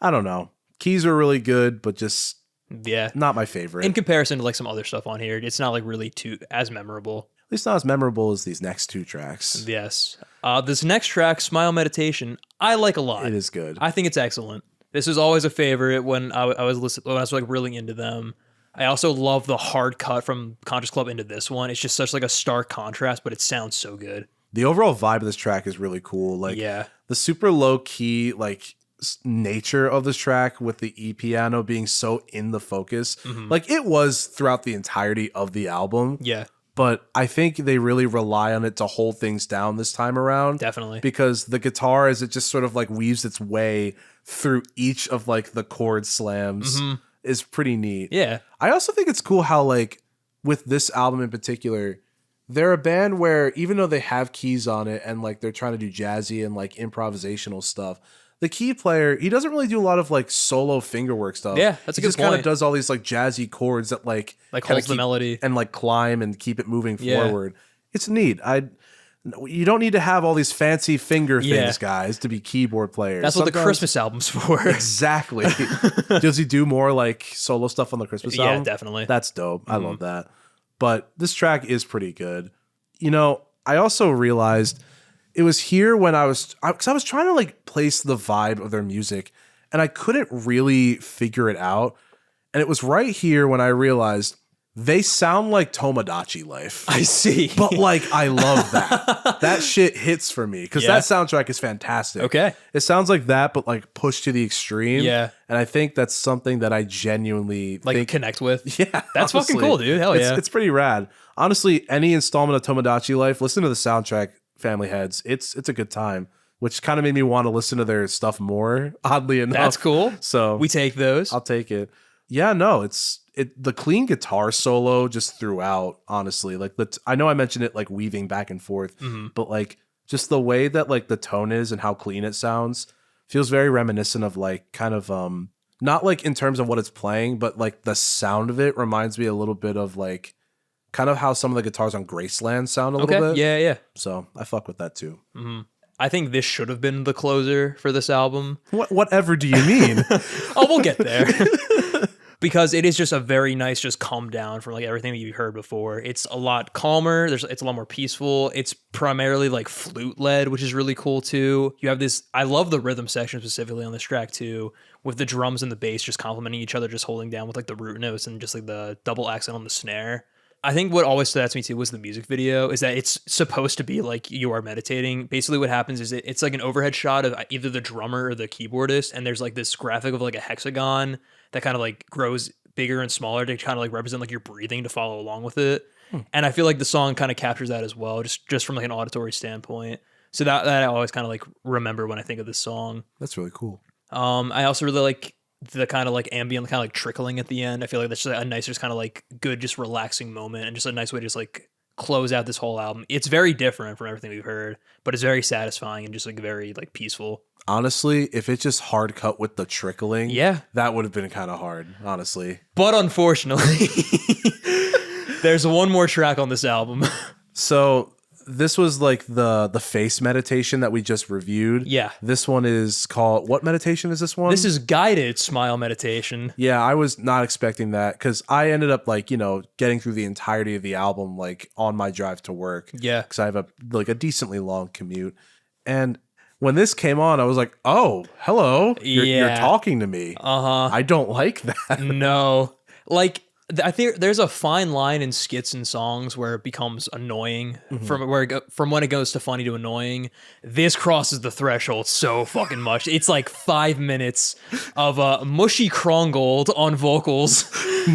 I don't know. Keys are really good, but just Yeah. not my favorite. In comparison to like some other stuff on here, it's not like really too as memorable. At least not as memorable as these next two tracks. Yes. This next track, Smile Meditation, I like a lot. It is good. I think it's excellent. This is always a favorite when I was like really into them. I also love the hard cut from Conscious Club into this one. It's just such like a stark contrast, but it sounds so good. The overall vibe of this track is really cool. Like Yeah. the super low key like nature of this track with the piano being so in the focus. Like it was throughout the entirety of the album. Yeah, But I think they really rely on it to hold things down this time around. definitely. Because the guitar, as it just sort of like weaves its way through each of like the chord slams, is pretty neat. Yeah. I also think it's cool how like with this album in particular, they're a band where even though they have keys on it and like they're trying to do jazzy and like improvisational stuff, the key player, he doesn't really do a lot of like solo fingerwork stuff. Yeah, that's a good He just kind of point. does all these like jazzy chords that like holds the melody and like climb and keep it moving forward. It's neat. You don't need to have all these fancy finger things, guys, to be keyboard players. That's what the Christmas album's for. Exactly. Does he do more like solo stuff on the Christmas album? Yeah, definitely. That's dope. I love that. But this track is pretty good. You know, I also realized it was here when I was trying to like place the vibe of their music and I couldn't really figure it out. And it was right here when I realized they sound like Tomodachi Life. I see. But like, I love that. That shit hits for me because that soundtrack is fantastic. Okay. It sounds like that, but like pushed to the extreme. Yeah. And I think that's something that I genuinely connect with. Yeah. That's honestly, fucking cool, dude. Hell yeah. It's pretty rad. Honestly, any installment of Tomodachi Life, listen to the soundtrack, Family Heads. It's a good time, which kind of made me want to listen to their stuff more, oddly enough. That's cool. So we take those. I'll take it. Yeah, no, the clean guitar solo just throughout, honestly. Like I know I mentioned it like weaving back and forth, but like just the way that like the tone is and how clean it sounds feels very reminiscent of like kind of not like in terms of what it's playing, but like the sound of it reminds me a little bit of like kind of how some of the guitars on Graceland sound a little bit. Yeah. So I fuck with that too. I think this should have been the closer for this album. Whatever do you mean? Oh, we'll get there. Because it is just a very nice, just calm down from like everything that you've heard before. It's a lot calmer. It's a lot more peaceful. It's primarily like flute led, which is really cool too. You have this, I love the rhythm section specifically on this track too, with the drums and the bass just complementing each other, just holding down with like the root notes and just like the double accent on the snare. I think what always stood out to me too was the music video, is that it's supposed to be like you are meditating. Basically what happens is it's like an overhead shot of either the drummer or the keyboardist, and there's like this graphic of like a hexagon that kind of like grows bigger and smaller to kind of like represent like your breathing to follow along with it. And I feel like the song kind of captures that as well, just from like an auditory standpoint. So that I always kind of like remember when I think of this song. That's really cool. I also really like the kind of like ambient kind of like trickling at the end. I feel like that's just a nice, just kind of like good, just relaxing moment and just a nice way to just like close out this whole album. It's very different from everything we've heard, but it's very satisfying and just like very like peaceful. Honestly, if it's just hard cut with the trickling, that would have been kind of hard, honestly. But unfortunately, there's one more track on this album. So this was like the face meditation that we just reviewed. Yeah. This one is called, what meditation is this one? This is guided smile meditation. Yeah, I was not expecting that because I ended up like, getting through the entirety of the album like on my drive to work. Yeah. Because I have a decently long commute. And when this came on, I was like, oh, hello. You're talking to me. I don't like that. No. Like, I think there's a fine line in skits and songs where it becomes annoying from when it goes to funny to annoying. This crosses the threshold so fucking much. It's like 5 minutes of Mushy Krongold on vocals.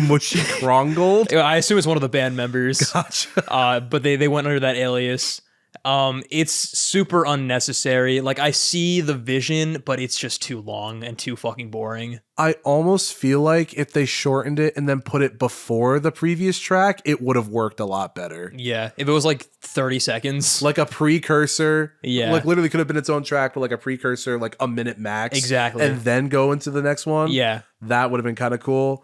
Mushy Krongold? I assume it's one of the band members. Gotcha. But they went under that alias. It's super unnecessary. Like, I see the vision, but it's just too long and too fucking boring. I almost feel like if they shortened it and then put it before the previous track, it would have worked a lot better. Yeah, if it was like 30 seconds. Like a precursor. Yeah. Like literally could have been its own track, but like a precursor, like a minute max. Exactly. And then go into the next one. Yeah. That would have been kind of cool.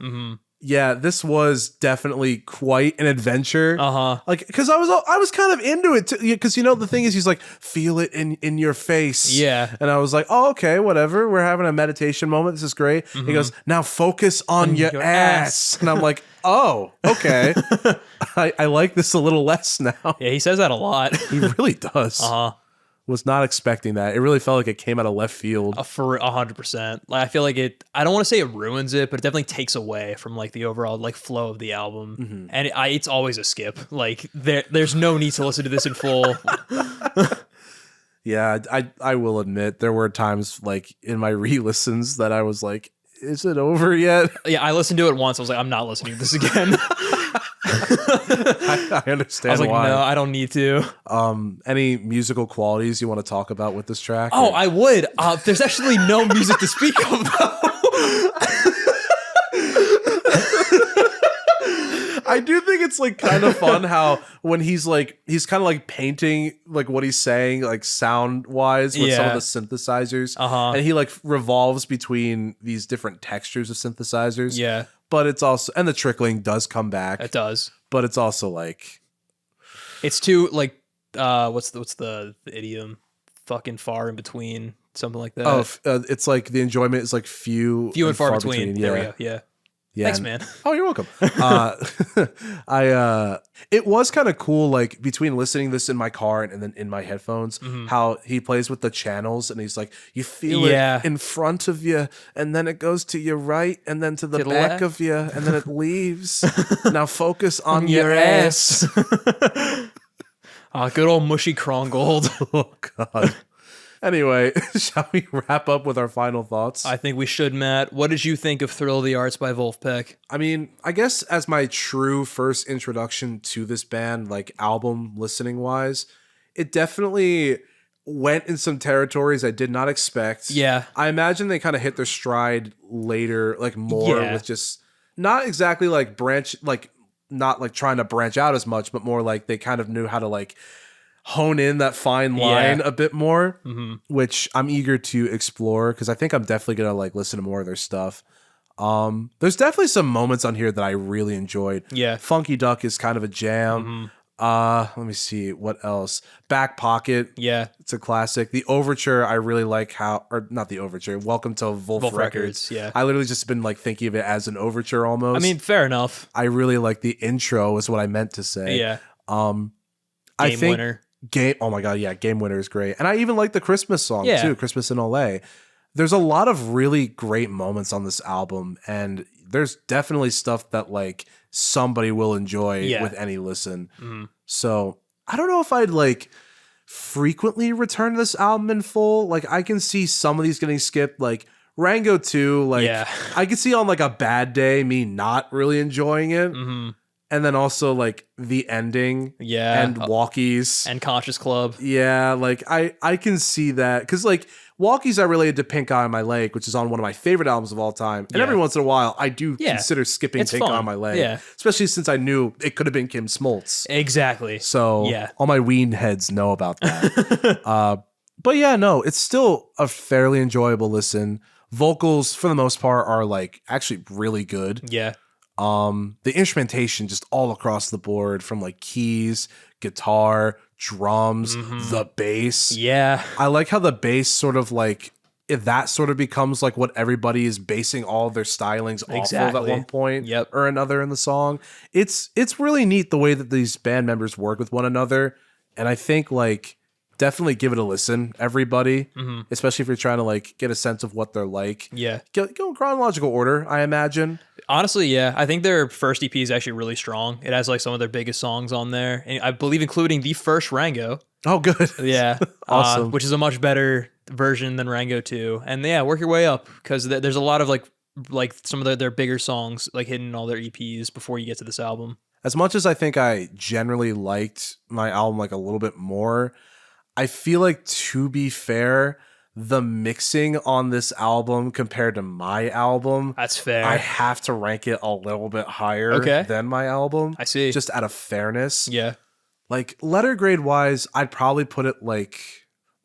Yeah, this was definitely quite an adventure. Like, because I was kind of into it because the thing is, he's like, feel it in your face. Yeah. And I was like, oh, okay, whatever. We're having a meditation moment. This is great. He goes, now focus on your ass. And I'm like, oh, okay. I like this a little less now. Yeah, he says that a lot. He really does. Was not expecting that. It really felt like it came out of left field. For 100%. Like, I feel like I don't want to say it ruins it, but it definitely takes away from like the overall like flow of the album. And it's always a skip. Like there's no need to listen to this in full. Yeah, I will admit there were times like in my re-listens that I was like, is it over yet? Yeah, I listened to it once. I was like, I'm not listening to this again. I understand. I was like, why. no, I don't need to. Any musical qualities you want to talk about with this track? Oh, I would. There's actually no music to speak of, though. I do think it's like kind of fun how when he's kind of like painting like what he's saying like sound wise with some of the synthesizers, and he like revolves between these different textures of synthesizers. Yeah, but it's also, and the trickling does come back. it does, but it's also like it's too like what's the idiom? Fucking far in between, something like that. Oh, it's like the enjoyment is like few and far between. There we go. Yeah. Thanks, man. Oh, you're welcome. It was kind of cool, like between listening this in my car and then in my headphones, how he plays with the channels and he's like, you feel it in front of you, and then it goes to your right, and then to the back of you, and then it leaves. Now focus on your ass. Good old mushy Krongold. Oh God. Anyway, shall we wrap up with our final thoughts? I think we should, Matt. What did you think of Thrill of the Arts by Vulfpeck? I mean, I guess as my true first introduction to this band, like album listening wise, it definitely went in some territories I did not expect. Yeah. I imagine they kind of hit their stride later, like more with just not exactly like not like trying to branch out as much, but more like they kind of knew how to like hone in that fine line a bit more, which I'm eager to explore because I think I'm definitely gonna like listen to more of their stuff. There's definitely some moments on here that I really enjoyed. Yeah, Funky Duck is kind of a jam. Let me see what else. Back Pocket, it's a classic. The Overture, I really like or not the Overture. Welcome to Vulf Records. Yeah, I literally just been like thinking of it as an overture almost. I mean, fair enough. I really like the intro is what I meant to say. Yeah. I think oh my God, yeah, Game Winner is great. And I even like the Christmas song too, Christmas in LA. There's a lot of really great moments on this album, and there's definitely stuff that like somebody will enjoy with any listen. So I don't know if I'd like frequently return to this album in full. Like I can see some of these getting skipped, like Rango 2, like I could see on like a bad day me not really enjoying it. And then also like the ending and Walkies and Conscious Club. Yeah, like I can see that because like Walkies I related to Pink Eye on My Leg, which is on one of my favorite albums of all time. And every once in a while I do consider skipping Pink Eye on My Leg, especially since I knew it could have been Kim Smoltz. Exactly. So all my ween heads know about that. But yeah, no, it's still a fairly enjoyable listen. Vocals for the most part are like actually really good. Yeah. The instrumentation just all across the board from like keys, guitar, drums, the bass. Yeah. I like how the bass sort of like if that sort of becomes like what everybody is basing all of their stylings off of at one point or another in the song. It's really neat the way that these band members work with one another. And I think like definitely give it a listen, everybody, especially if you're trying to like get a sense of what they're like. Yeah. Go in chronological order, I imagine. Honestly, yeah. I think their first EP is actually really strong. It has like some of their biggest songs on there. And I believe including the first Rango. Oh, good. Yeah. Awesome. Which is a much better version than Rango 2. And yeah, work your way up because there's a lot of like some of their bigger songs like hidden in all their EPs before you get to this album. As much as I think I generally liked my album like a little bit more, I feel like, to be fair, the mixing on this album compared to my album, that's fair. I have to rank it a little bit higher than my album. I see. Just out of fairness. Yeah. Like letter grade wise, I'd probably put it like,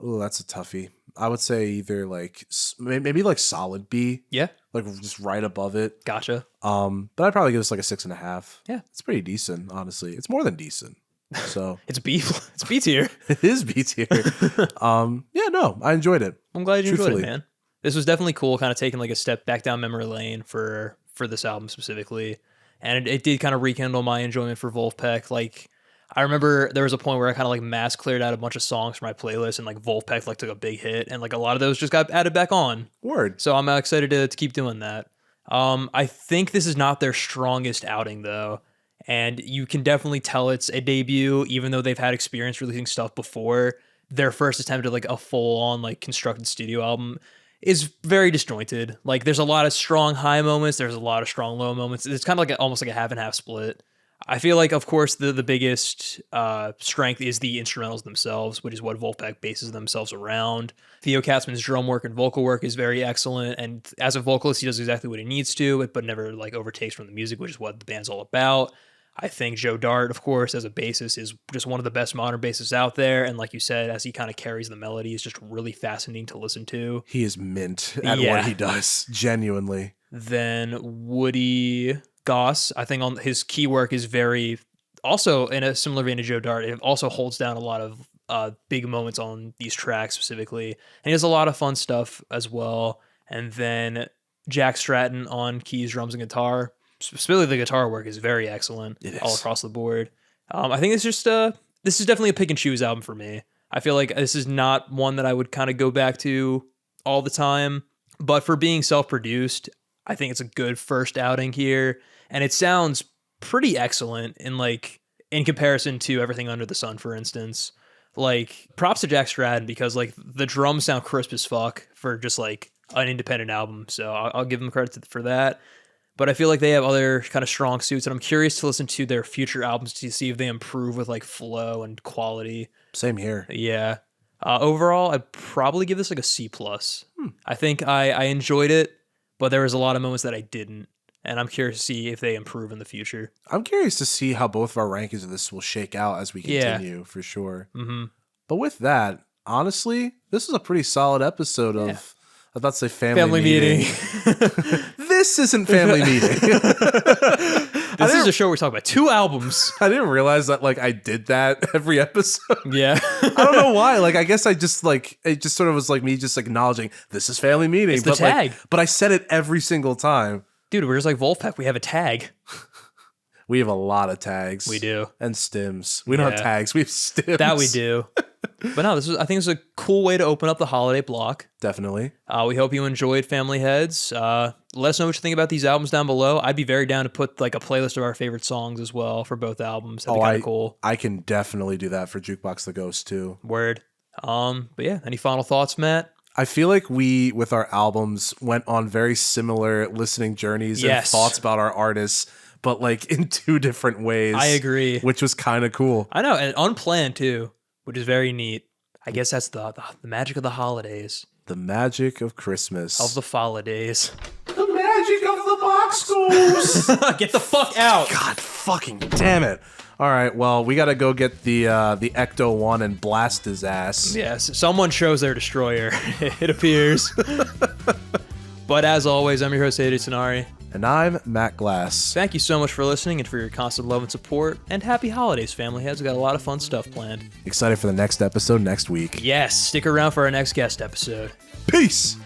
oh, that's a toughie. I would say either like maybe like solid B. Yeah. Like just right above it. Gotcha. But I'd probably give this like a 6.5. Yeah. It's pretty decent, honestly. It's more than decent. So it's B tier. It is B tier. Yeah, no, I enjoyed it. I'm glad you enjoyed it, man. This was definitely cool, kind of taking like a step back down memory lane for this album specifically. And it did kind of rekindle my enjoyment for Vulfpeck. Like I remember there was a point where I kind of like mass cleared out a bunch of songs from my playlist and like Vulfpeck like took a big hit and like a lot of those just got added back on. Word. So I'm excited to keep doing that. I think this is not their strongest outing though. And you can definitely tell it's a debut, even though they've had experience releasing stuff before. Their first attempt at like a full-on like constructed studio album is very disjointed. Like there's a lot of strong high moments, there's a lot of strong low moments. It's kind of like almost like a half and half split. I feel like, of course, the biggest strength is the instrumentals themselves, which is what Vulfpeck bases themselves around. Theo Katzman's drum work and vocal work is very excellent, and as a vocalist, he does exactly what he needs to, but never like overtakes from the music, which is what the band's all about. I think Joe Dart, of course, as a bassist, is just one of the best modern bassists out there. And like you said, as he kind of carries the melody, is just really fascinating to listen to. He is mint at what he does, genuinely. Then Woody Goss, I think on his key work is very, also in a similar vein to Joe Dart, it also holds down a lot of big moments on these tracks specifically. And he has a lot of fun stuff as well. And then Jack Stratton on keys, drums, and guitar. Specifically, the guitar work is very excellent all across the board. I think it's just this is definitely a pick and choose album for me. I feel like this is not one that I would kind of go back to all the time, but for being self-produced, I think it's a good first outing here, and it sounds pretty excellent in comparison to Everything Under the Sun, for instance. Like, props to Jack Stratton because like the drums sound crisp as fuck for just like an independent album, so I'll give them credit for that. But I feel like they have other kind of strong suits, and I'm curious to listen to their future albums to see if they improve with like flow and quality. Same here. Yeah. Overall, I'd probably give this like a C+. I think I enjoyed it, but there was a lot of moments that I didn't, and I'm curious to see if they improve in the future. I'm curious to see how both of our rankings of this will shake out as we continue, for sure. Mm-hmm. But with that, honestly, this is a pretty solid episode of... I was about to say family meeting. This isn't family meeting. This is a show where we talk about 2 albums. I didn't realize that like I did that every episode. Yeah. I don't know why. Like I guess I just like it just sort of was like me just acknowledging this is family meeting. It's the tag. But I said it every single time. Dude, we're just like Vulfpeck. We have a tag. We have a lot of tags. We do. And stims. We don't have tags. We have stims. That we do. But no, I think it's a cool way to open up the holiday block. Definitely. We hope you enjoyed Family Heads. Let us know what you think about these albums down below. I'd be very down to put like a playlist of our favorite songs as well for both albums. That'd be kind of cool. I can definitely do that for Jukebox the Ghost too. Word. But yeah, any final thoughts, Matt? I feel like we, with our albums, went on very similar listening journeys and thoughts about our artists, but like in 2 different ways. I agree. Which was kind of cool. I know, and unplanned too, which is very neat. I guess that's the magic of the holidays. The magic of Christmas. Of the holidays. The magic of the box schools. Get the fuck out. God fucking damn it. All right, well, we got to go get the Ecto 1 and blast his ass. Yes, someone chose their destroyer, it appears. But as always, I'm your host, Adey Tenari. And I'm Matt Glass. Thank you so much for listening and for your constant love and support. And happy holidays, Family Heads. We got a lot of fun stuff planned. Excited for the next episode next week. Yes, stick around for our next guest episode. Peace!